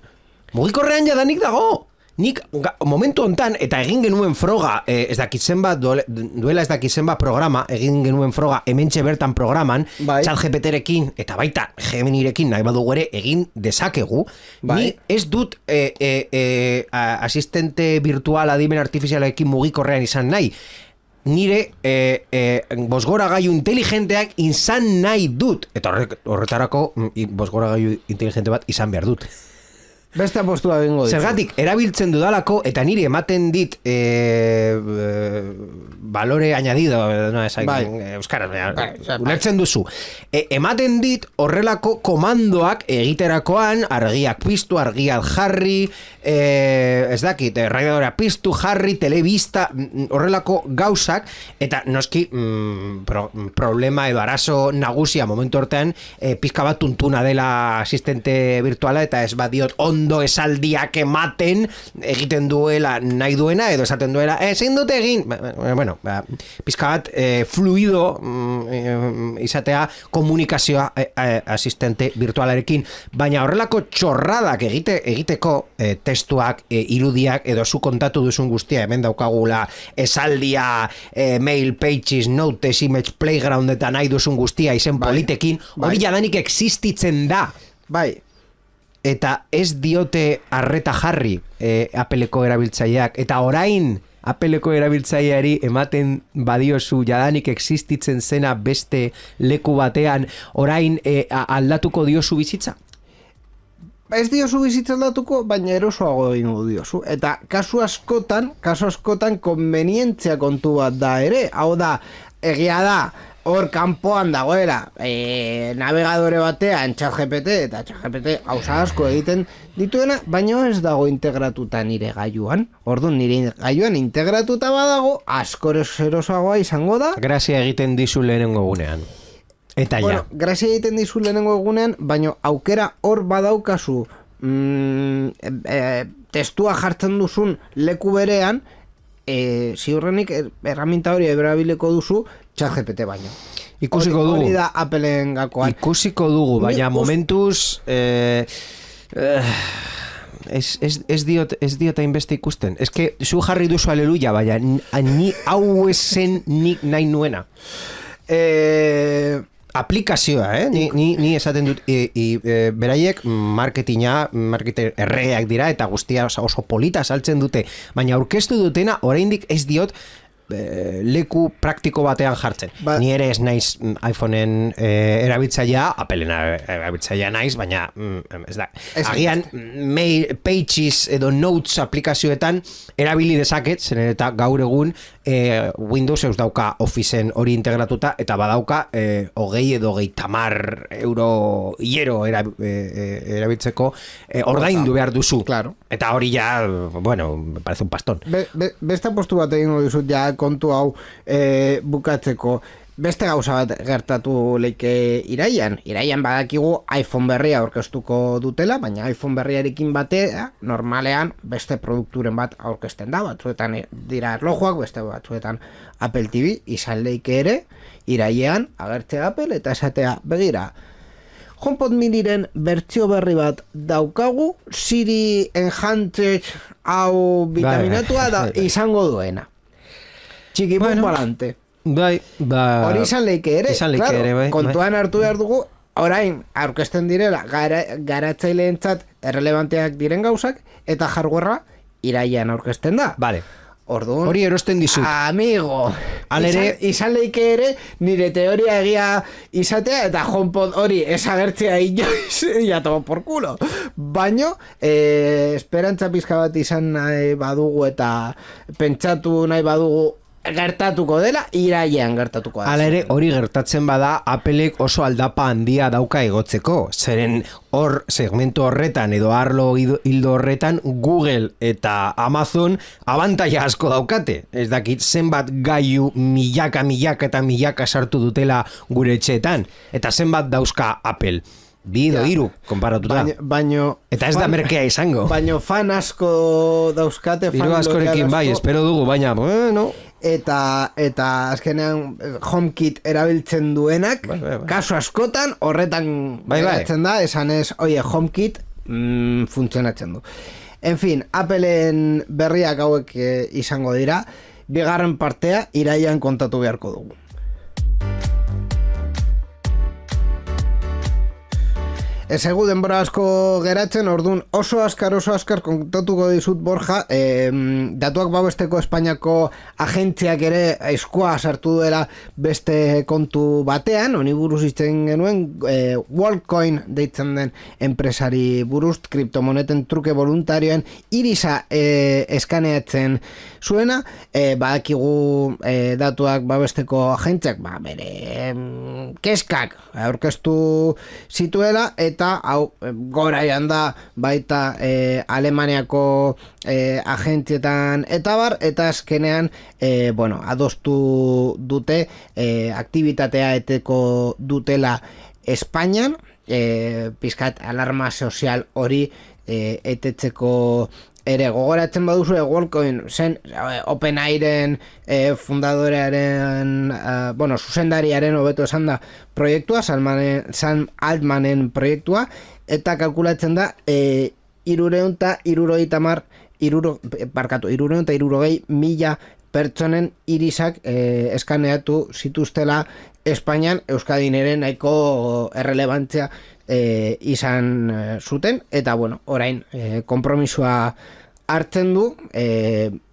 Mugikorrean jadanik dago. Nik momentu hontan eta egin genuen froga ez dakitzen bat duela ez dakitzen bat programa, egin genuen froga hementxe bertan programan, ChatGPTrekin eta baita Geminirekin nahi badugu ere egin dezakegu. Ni ez dut asistente virtual adimen artifizialekin mugikorrean izan nahi. Nire bosgoragailu inteligenteak izan nahi dut, eta horretarako bosgoragailu inteligente bat izan behar dut. Beste apostua egingo ditu. Zergatik, erabiltzen dudalako, eta niri ematen dit valore añadido, no, euskaraz, ulertzen duzu. Ematen dit horrelako komandoak egiterakoan, argiak piztu, argiak jarri, ez dakit, radiadorea piztu, jarri, telebista, horrelako gauzak, eta noski problema edo arazo nagusia momentu hortean, pizka bat tuntuna dela asistente virtuala, eta ez badiot ondo esaldiak ematen egiten duela nahi duena edo esaten duela ezin dute egin, bueno, pizka bat fluido izatea komunikazioa asistente virtualarekin, baina horrelako txorradak egiteko testuak, irudiak edo zu kontatu duzun guztia, hemen daukagula esaldia, mail, pages, notes, image, playground eta nahi duzun guztia izen politekin, hori jadanik existitzen da. Bai. Eta ez diote arreta jarri Appleko erabiltzaileak, eta orain Appleko erabiltzaileari ematen badiozu jadanik existitzen zena beste leku batean, orain aldatuko diozu bizitza? Ez diozu bizitza aldatuko, baina erosoago egingo diozu. Eta kasu askotan konvenientzia kontu bat da ere. Hau da, egia da, hor kanpoan dagoela navegadore batean ChatGPT, eta ChatGPT gauza asko egiten dituena, baina ez dago integratuta nire gailuan. Orduan nire gailuan integratuta badago, asko erosoagoa izango da. Grazia egiten dizu lehenengo egunean. Eta bueno, grazia egiten dizu lehenengo egunean, baina aukera hor badaukazu testua jartzen duzun leku berean, ziurrenik erraminta hori erabileko duzu ChatGPT baino. Ikusiko dugu. Hori da Appleen gakoan. Ikusiko dugu, baina momentuz ez diot hainbeste ikusten. Ez que zu jarri duzu aleluia, baina ni hau esen nik nahi nuena. Aplikazioa, ni esaten dut beraiek marketer erreak dira eta guztia oso polita saltzen dute, baina aurkeztu dutena oraindik ez diot leku praktiko batean jartzen. Ni ere ez naiz iPhoneen erabiltzailea, Appleen erabiltzailea naiz, baina ez da. Agian mail, pages edo notes aplikazioetan erabili dezaket, zen eta gaur egun Windows eus dauka Officeen hori integratuta eta badauka 20 edo 30 euro hiero erabiltzeko ordaindu behar duzu. Claro. Eta hori ja, bueno, parece un pastón. Beste postu bat egingo dizut ja kontu hau bukatzeko. beste gauza bat gertatu leike iraian. Iraian badakigu iPhone berria aurkeztuko dutela, baina iPhone berriarekin batea, normalean beste produkturen bat aurkezten da, batzuetan dira erlojuak, beste batzuetan Apple TV, izan leike ere, iraian agertzea Apple eta esatea, begira, HomePod miniren bertsio berri bat daukagu, Siri Enhanced hau vitaminatua da izango duena. Txikipun balante. Hori izan leike ere, claro, kontuan hartu behar dugu, orain aurkezten direla garatzaileentzat errelevanteak diren gauzak, eta hardwarea iraian aurkezten da. Vale. Orduan, hori erosten dizut. Amigo, izan leike ere nire teoria egia izatea eta HomePod hori esagertzea inoiz, ya tomo por culo. Baino, esperantza pizka bat izan nahi badugu eta pentsatu nahi badugu gertatuko dela, iraian gertatuko da. Hala ere, hori gertatzen bada, Applek oso aldapa handia dauka egotzeko. Zeren hor, segmento horretan edo arlo hildo horretan, Google eta Amazon abantaia asko daukate. Ez dakit, zenbat gailu milaka eta milaka sartu dutela gure etxeetan. Eta zenbat dauzka Apple. Bi edo hiru, konparatuta. Baino eta ez da merkea izango. Baino fan asko dauzkate. Hiru askorekin bai, espero dugu, baina, bueno. Eta azkenean HomeKit erabiltzen duenak, kasu askotan horretan geratzen da, esan ez, oie, HomeKit funtzionatzen du. En fin, Appleen berriak hauek izango dira, bigarren partea iraian kontatu beharko dugu. Ez egu denbora asko geratzen, orduan oso askar kontatuko dizut Borja, datuak babesteko Espainiako agentziak ere eskua sartu duela beste kontu batean, honi buruz itzen genuen, Worldcoin deitzen den enpresari buruz, kriptomoneten truke voluntarioen irisa eskaneatzen zuena, badakigu datuak babesteko agentziak, bere keskak aurkeztu zituela, eta hau goraian da baita Alemaniako agentzietan eta bar, eta azkenean adostu dute aktibitatea eteko dutela Espainian, pizkat alarma sozial hori etetzeko ere gogoratzen baduzu Worldcoin zen OpenAIren fundadorearen zuzendariaren hobeto esan da proiektua, Sam Altmanen proiektua, eta kalkulatzen da 360.000 pertsonen irisak eskaneatu zituztela Espainian, Euskadin ere nahiko errelebantzia izan zuten, eta orain konpromisoa hartzen du,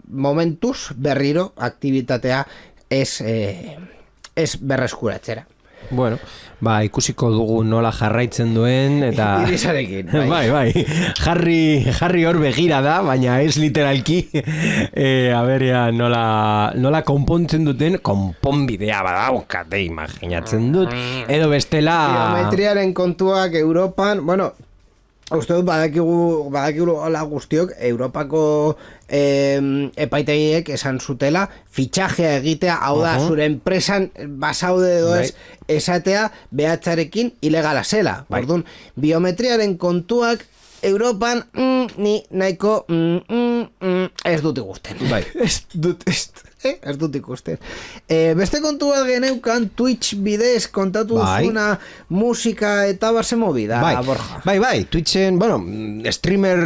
momentuz berriro aktibitatea ez berreskuratzera. Bueno, ikusiko dugu nola jarraitzen duen, eta... Irisarekin, bai. Jarri hor begira da, baina ez literalki, aberea nola konpontzen duten, konponbidea badaukate imaginatzen dut, edo bestela... Biometriaren kontuak Europan, uste dut badakigu hola guztiok, Europako epaitegiek esan zutela, fitxajea egitea, hau da, zure enpresan basaude edo ez esatea behatzarekin ilegala zela. Orduan, biometriaren kontuak Europan ni nahiko ez dut ikusten. Ez dut ikusten. Beste kontu bat geneukan Twitch bidez kontatu duzuna musika eta barse movida, Borja. Bai, Twitchen, streamer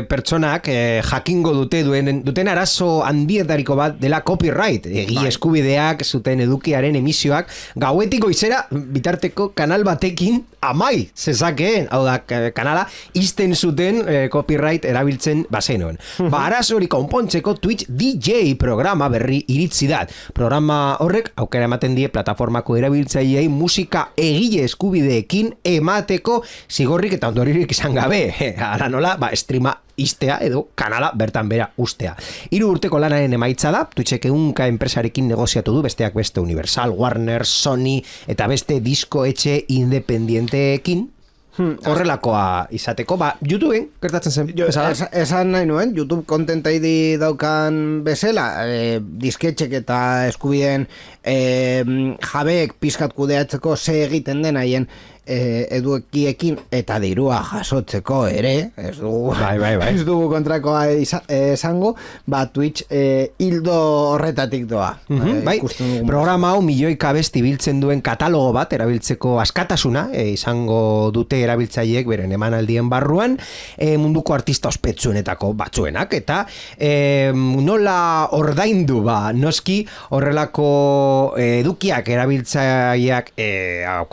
pertsonak jakingo duten arazo handietariko bat dela copyright. Egi eskubideak zuten edukiaren emisioak gauetik goizera bitarteko kanal batekin amai zezakeen, hau da, kanala izten zuten copyright erabiltzen bazenoen. Arazo hori konpontzeko Twitch DJ programa berri iritzi dat. Programa horrek aukera ematen die plataformako erabiltzaileei musika egile eskubideekin emateko zigorrik eta ondoririk izan gabe. Ara nola, streama iztea edo kanala bertan bera ustea. 3 urteko lanaren emaitza da, Twitchek ehunka enpresarekin negoziatu du, besteak beste Universal, Warner, Sony eta beste disko etxe independienteekin. Horrelakoa izateko, YouTubeen gertatzen zen. Esan nahi nuen, YouTube kontenta idi daukan bezala, disketxek eta eskubideen jabeek pizkat kudeatzeko ze egiten den haien edukiekin eta dirua jasotzeko ere, ez dugu, ez dugu kontrakoa esango, Twitch hildo horretatik doa. Programa hau milioika abesti biltzen duen katalogo bat erabiltzeko askatasuna izango dute erabiltzaileek beren emanaldien barruan, munduko artista ospetsuenetako batzuenak, eta nola ordaindu noski horrelako edukiak erabiltzaileak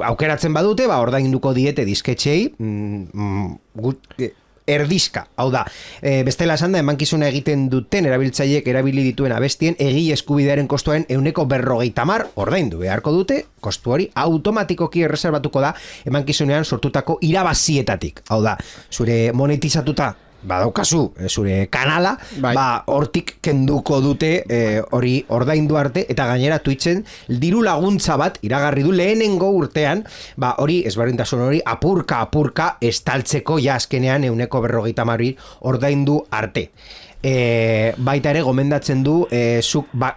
aukeratzen badute, ordainduko diete disketxei erdizka, hau da, bestela esan da, emankizuna egiten duten erabiltzaileek erabili dituen abestien egile eskubidearen kostuaren 150 ordaindu beharko dute, kostu hori automatikoki erreserbatuko da emankizunean sortutako irabazietatik, hau da, zure monetizatuta badaukazu zure kanala, hortik kenduko dute hori ordaindu arte, eta gainera Twitchen diru laguntza bat iragarri du lehenengo urtean, hori ezberdintasun hori apurka estaltzeko azkenean 150 ordaindu arte. Baita ere gomendatzen du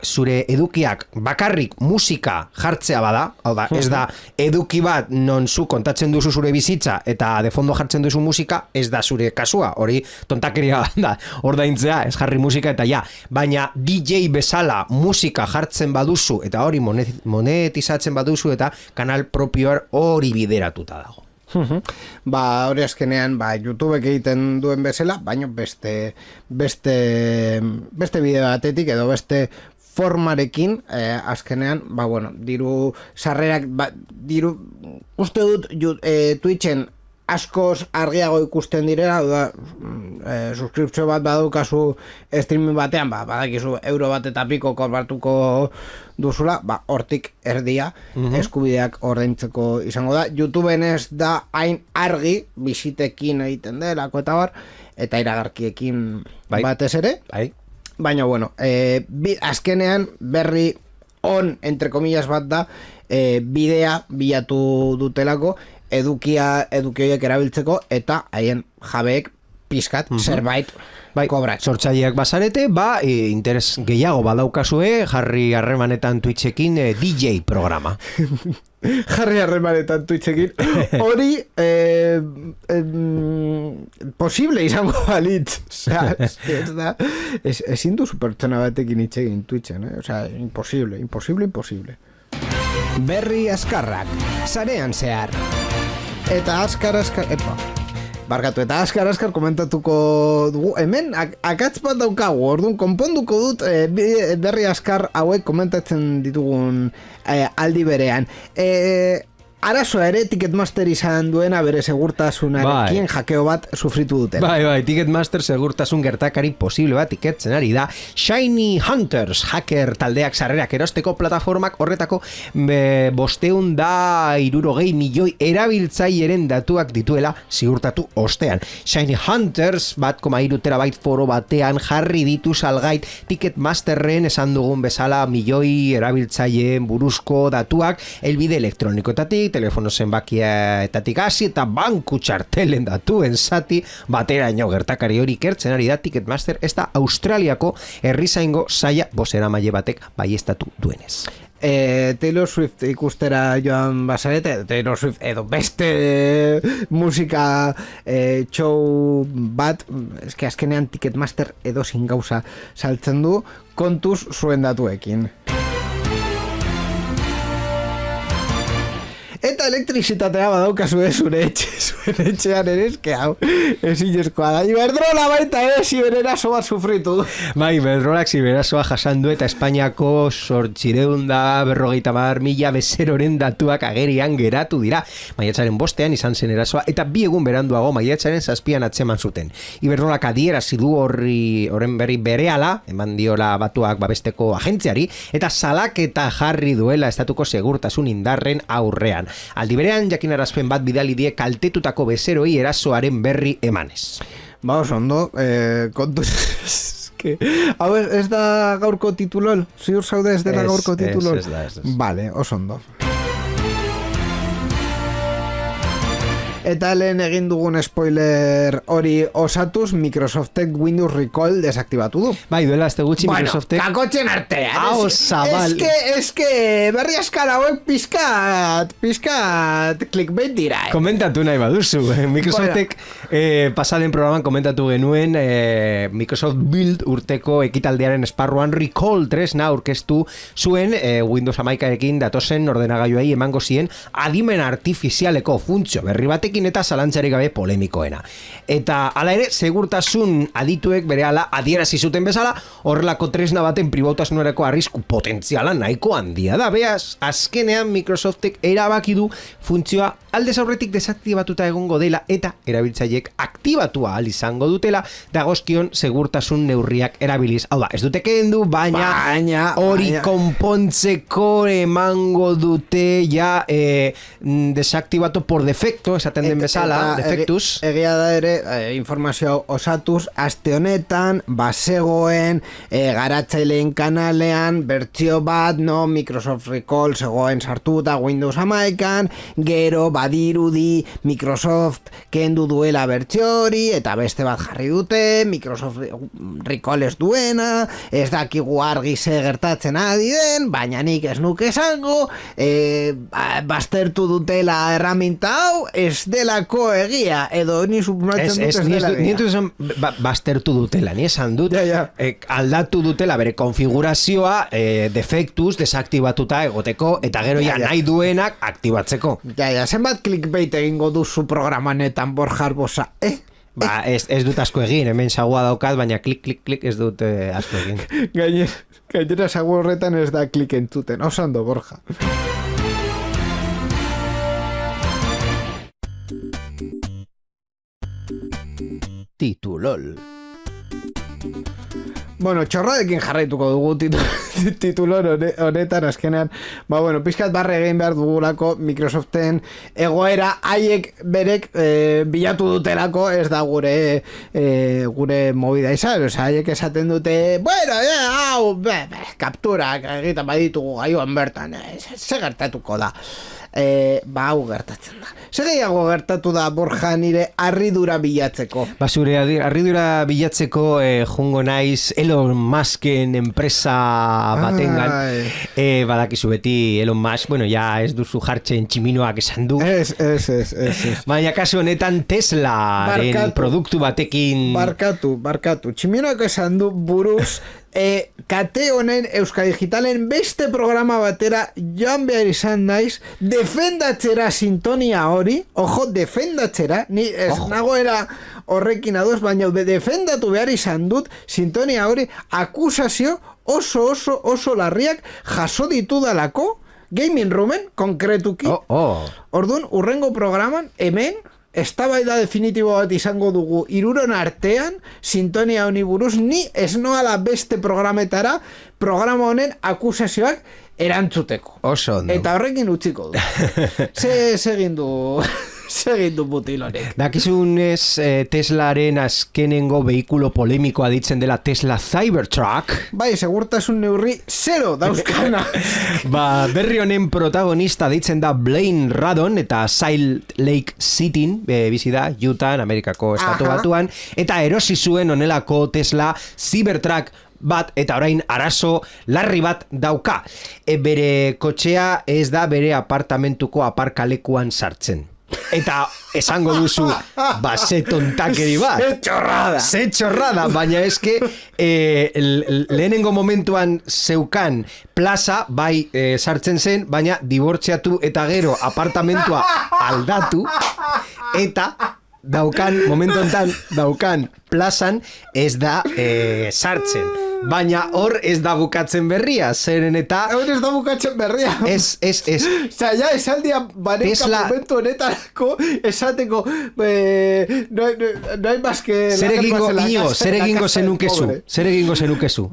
zure edukiak bakarrik musika jartzea bada, hau da, ez da eduki bat non zu kontatzen duzu zure bizitza eta de fondo jartzen duzu musika, ez da zure kasua, hori tontakeria da, ordaintzea, ez jarri musika eta baina DJ bezala musika jartzen baduzu eta hori monetizatzen baduzu eta kanal propioa hori bideratuta dago. Hori azkenean YouTubek egiten duen bezala, baina beste bideo batetik edo beste formarekin azkenean, diru sarrerak, uste dut Twitchen askoz argiago ikusten direla, suskripzio bat badaukazu streaming batean, badakizu euro bat eta piko konbartuko duzula, hortik erdia eskubideak ordaintzeko izango da. YouTubeen ez da hain argi, bisitekin egiten delako eta eta iragarkiekin batez ere, baina azkenean berri on, entre comillas bat da, bidea bilatu dutelako, edukioiek erabiltzeko eta haien jabeek pizkat zerbait kobrat. Sortzaileak bazarete, interes gehiago badaukazue jarri harremanetan Twitchekin DJ programa. Jarri harremanetan Twitchekin. Hori posible izango balitz. Ezin duzu pertsona batekin itxegin Twitchen, imposible. Berri askarrak, sarean zehar. Eta azkar komentatuko dugu, hemen akatz bat daukagu, orduan konponduko dut berri askar hauek komentatzen ditugun aldi berean. Arazoa ere Ticketmaster izan duena bere segurtasunarekin hakeo bat sufritu duten. Ticketmaster segurtasun gertakari posible bat iketzen ari da. Shiny Hunters hacker taldeak sarrerak erosteko plataformak horretako 560 milioi erabiltzaileren datuak dituela ziurtatu ostean. Shiny Hunters 1,3 terabyte foro batean jarri ditu salgait Ticketmasterren esan dugun bezala milioi erabiltzaileen buruzko datuak helbide elektronikoetatik, telefono zenbakietatik hasi eta banku txartelen datuen zati bateraino gertakari hori ikertzen ari da Ticketmaster, ez da Australiako herrizaingo saia bozeramaile batek baieztatu duenez. Taylor Swift ikustera joan bazarete, Taylor Swift edo beste musika show bat, eske azkenean Ticketmaster edo zin gauza saltzen du, kontuz zuen datuekin. Eta elektrizitatea badaukazu zuen etxean ere, eske hau ezinezkoa da. Iberdrola baita zibereraso bat sufritu. Iberdrolak zibererasoa jasandu eta Espainiako 850.000 bezeroren datuak agerian geratu dira. Maiatzaren 5 izan zen erasoa eta 2 egun beranduago maiatzaren 7 atzeman zuten. Iberdrolak adierazi du horren berri berehala, eman diola batuak babesteko agentziari, eta salaketa jarri duela estatuko segurtasun indarren aurrean. Aldi berean jakinarazpen bat bidali die kaltetutako bezeroi erasoaren berri emanez. Oso ondo, kontuz... Hau ez da gaurko titulol? Ziur zaude ez dela gaurko titulol? Ez da. Vale, oso ondo. Eta lehen egin dugun spoiler hori osatuz, Microsoftek Windows Recall desaktibatu du. Bai, duela azte gutxi Microsoftek. Bueno, kakotxen artean. Hau, zabal. Es que berri askar hauek pizkat clickbait dira. Komentatu nahi baduzu. Microsoftek pasalen programan komentatu genuen Microsoft Build urteko ekitaldiaren esparruan Recall 3 aurkeztu zuen Windows 11ekin datozen ordenagailuei emango zien adimen artifizialeko funtzio berri batekin eta zalantzarik gabe polemikoena. Eta hala ere, segurtasun adituek berehala adierazi zuten bezala, horrelako tresna baten pribautasunerako arrisku potentziala nahiko handia da. Beaz, azkenean Microsoftek erabaki du funtzioa aldez aurretik desaktibatuta egongo dela eta erabiltzaileek aktibatua ahal izango dutela dagozkion segurtasun neurriak erabiliz. Hau da, ez dute kendu, baina hori konpontzeko emango dute ja desaktibatu por defecto, esaten den bezala, defectus. Egia da ere, informazio osatuz, aste honetan, bazegoen, garatzaileen kanalean, bertsio bat, Microsoft Recall zegoen sartuta Windows 11an, gero badirudi Microsoft kendu duela bertsio hori, eta beste bat jarri dute, Microsoft Recall ez duena, ez dakigu argi ze gertatzen ari den, baina nik ez nuke esango, baztertu dutela erraminta hau, ez delako egia, edo ni suposatzen dut ez dela egia. Ni esan baztertu dutela, ni esan dut, aldatu dutela bere konfigurazioa defektuz desaktibatuta egoteko, eta gero ja nahi duenak aktibatzeko. Zenbat clickbait egingo duzu programanetan Borja Arbosa, Ba, ez dut asko egin, hemen sagua daukat, baina klik ez dut asko egin. Gainera sagu horretan ez da klik entzuten, osando Borja. Titulol. Bueno, txorradekin jarraituko dugu titulon honetan azkenean. Pizkat barre egin behar dugulako Microsoften egoera haiek berek bilatu dutelako, ez da gure movida izan. Haiek esaten dute, hau, kapturak egiten baditugu gaioan bertan, ze gertatuko da. Hau gertatzen da. Zer gehiago gertatu da, Borja, nire harridura bilatzeko? Zure harridura bilatzeko jungo naiz Elon Musken enpresa batengan. Badakizu beti Elon Musk, ja ez duzu jartzen tximinoak esan du. Ez. Baina kasu honetan Teslaren produktu batekin... Barkatu. Tximinoak esan du buruz... kate honen Euskal Digitalen beste programa batera joan behar izan naiz defendatzera sintonia hori, defendatzera, ni ez nagoera horrekin ados, baina defendatu behar izan dut sintonia hori akusazio oso larriak jaso ditudalako Gaming Roomen konkretuki. Orduan, urrengo programan hemen eztabaida definitibo bat izango dugu hiruron artean, sintonia honi buruz, ni ez noala beste programetara programa honen akusazioak erantzuteko. Oso ondo. Eta horrekin utziko du. Segin du putilonek. Dakizunez Teslaren azkenengo behikulo polemikoa ditzen dela Tesla Cybertruck. Bai, segurtasun neurri 0 dauzkana. Berri honen protagonista ditzen da Blaine Radon eta Salt Lake City, bizi da, Utah, Amerikako estatu batuan, eta erosi zuen honelako Tesla Cybertruck bat, eta orain arazo larri bat dauka. Bere kotxea ez da bere apartamentuko aparkalekuan sartzen. Eta esango duzu, ze tontakeri bat. Ze txorrada. Baina eske lehenengo momentuan zeukan plaza, bai sartzen zen, baina dibortziatu eta gero apartamentua aldatu, eta momentu hontan daukan plazan ez da sartzen. Baina hor ez da bukatzen berria, zeren eta... Hor ez da bukatzen berria. Ez. Ja, esaldia baneka Tesla... momentu honetarako esateko no hay más que... Zer egingo zenukezu?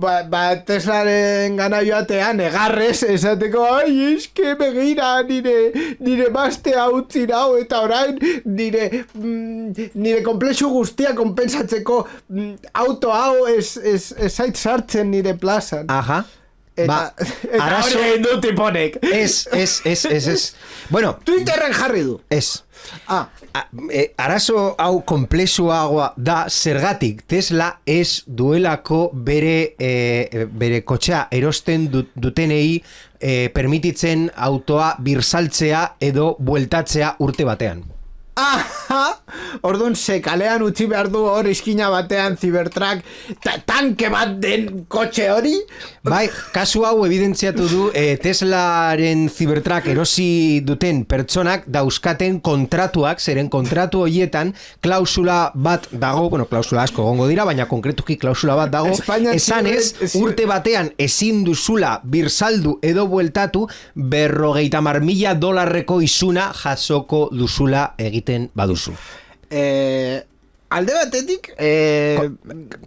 Teslaren gana joatean egarrez esateko, eske begira nire bastea utzi nau, eta orain nire komplexu guztia konpensatzeko auto hau zait sartzen nire plazan. Eta hori egin du tiponek. Ez. Bueno, Twitterren jarri du. Ez. Arazo hau komplexuagoa da zergatik Tesla ez duelako bere kotxea erosten dutenei permititzen autoa birsaltzea edo bueltatzea urte batean. Orduan kalean utzi behar du hor iskina batean Cybertruck tanke bat den kotxe hori. Bai, kasu hau evidentziatu du Teslaren Cybertruck erosi duten pertsonak dauzkaten kontratuak, zeren kontratu horietan klausula bat dago, bueno, klausula asko gongo dira, baina konkretuki klausula bat dago, esanez urte batean ezin duzula birsaldu edo bueltatu $50,000 isuna jasoko duzula egiten baduzu. Alde batetik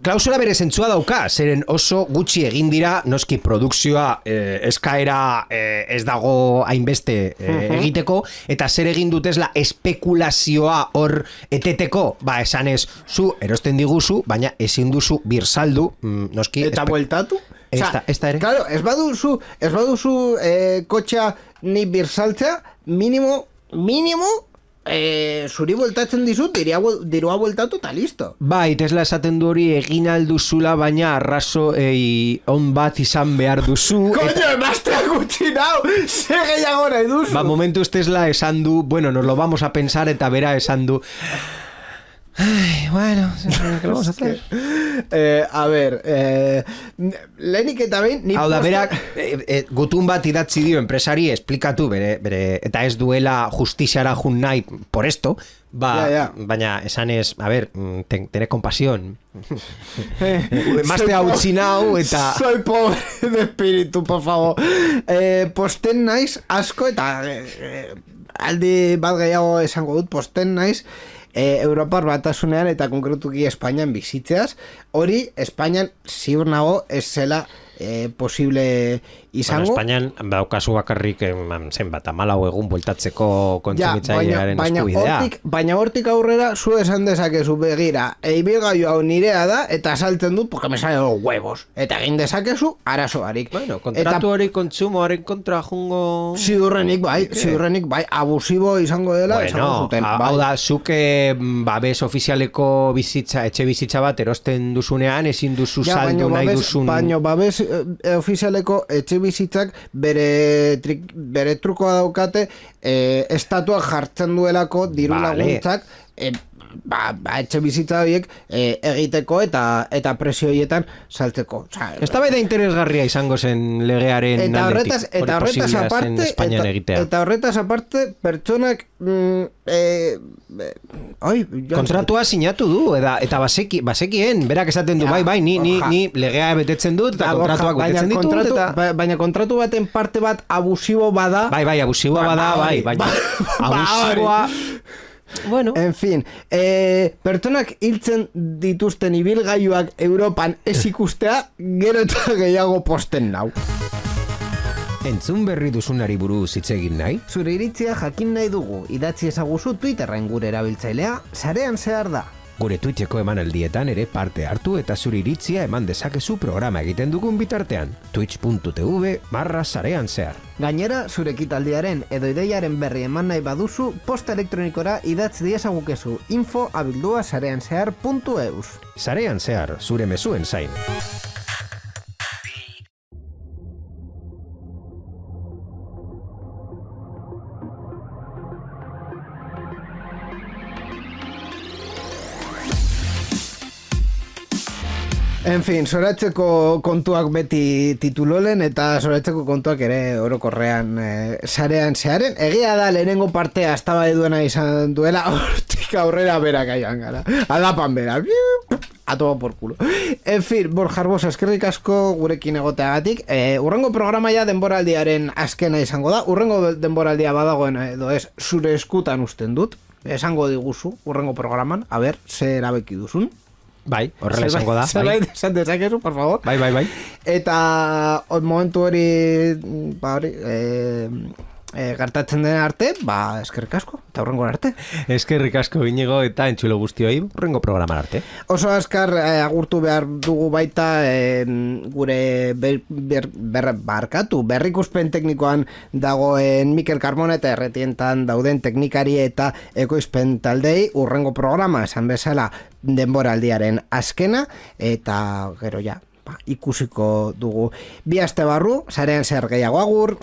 klausula bere zentzua dauka, zeren oso gutxi egin dira, noski produkzioa eskaera ez dago hainbeste egiteko, eta zer egin dutezla espekulazioa hor eteteko, esanez zu erosten diguzu, baina ezin duzu birsaldu, noski eta bueltatu? Esta ere? Claro, ez baduzu kotxea ni birsaltzea, mínimo zuri bueltatzen dizut, dirua bueltatu eta listo. Bai, Tesla esaten du hori egin alduzula, baina arrazo on bat izan behar duzu. Coño, emaztea gutxi nau, ze gehiago nahi duzu. Momentuz Tesla esan du, bueno, nos lo vamos a pensar, eta bera esan du... Ay, bueno, ¿qué vamos a hacer? A ver, lehenik eta behin... Hau da, berak, gutun bat idatzi dio enpresari esplikatu bere, eta ez duela justiziara jun nahi por esto, baina esan ez, a ver, tener compasión. Emaztea utzi nau, eta... Soy pobre de espíritu, por favor. Posten naiz asko, eta aldi bat gehiago esango dut, posten naiz, Europar batasunean eta konkretuki Espainian bizitzeaz, hori Espainian ziur nago ez zela posible izango. Espainian daukazu bakarrik zenbat 14 egun bueltatzeko kontsumitzailearen eskubidea. Baina hortik aurrera zu esan dezakezu begira, ibilgailu hau nirea da eta saltzen dut porque me sale los huevos. Eta egin dezakezu arazoarik. Bueno, kontratu hori kontsumoaren kontra jungo... Ziurrenik bai, abusibo izango dela esango zuten. Hau da, zuk babes ofizialeko etxe bizitza bat erosten duzunean, ezin duzu saldu nahi duzun... Baina babes ofizialeko etxe bizitzak bere trukoa daukate estatuak jartzen duelako diru laguntzak etxe bizitza horiek egiteko eta presio horietan saltzeko. Eztabaida interesgarria izango zen legearen aldetik. Eta horretaz aparte pertsonak kontratua sinatu du eta bazekien berak esaten du bai ni legea betetzen dut eta kontratuak betetzen ditut baina kontratu baten parte bat abusibo bada bai abusiboa bada baina abusiboa. Bueno. En fin, pertsonak hiltzen dituzten ibilgailuak Europan ez ikustea, gero eta gehiago posten nau. Entzun berri duzunari buruz hitz egin nahi? Zure iritzia jakin nahi dugu, idatzi ezaguzu Twitterren gure erabiltzailea, sarean zehar da. Gure Twitcheko emanaldietan ere parte hartu eta zure iritzia eman dezakezu programa egiten dugun bitartean. twitch.tv/sarean zehar. Gainera, zure ekitaldiaren edo ideiaren berri eman nahi baduzu, posta elektronikora idatz diezagukezu info@sareanzehar.eus. Sarean zehar, zure mezuen zain. En fin, zoratzeko kontuak beti titulolen eta zoratzeko kontuak ere orokorrean sarean zeharen. Egia da lehenengo partea estaba duena izan duela, hortik aurrera berak aian gara. Aldapan bera. A todo por culo. En fin, Borja Arbosa, eskerrik asko gurekin egoteagatik. Urrengo programa ja denboraldiaren azkena izango da. Urrengo denboraldia badagoen edo ez zure eskutan usten dut. Esango diguzu urrengo programan. A ber, zer erabeki duzun. Bai, horrela izango da. Zerbait esan dezakezu, por favor. Bai. Eta momentu hori gertatzen den arte, eskerrik asko, eta hurrengo arte. Eskerrik asko Inigo eta entzulo guztioi, hurrengo programan arte. Oso askar agurtu behar dugu baita gure berrikuspen teknikoan dagoen Mikel Carmona eta erretientan dauden teknikari eta ekoizpen taldei hurrengo programa esan bezala denboraldiaren azkena eta gero ikusiko dugu. Bi aste barru, sarean zer gehiago agur.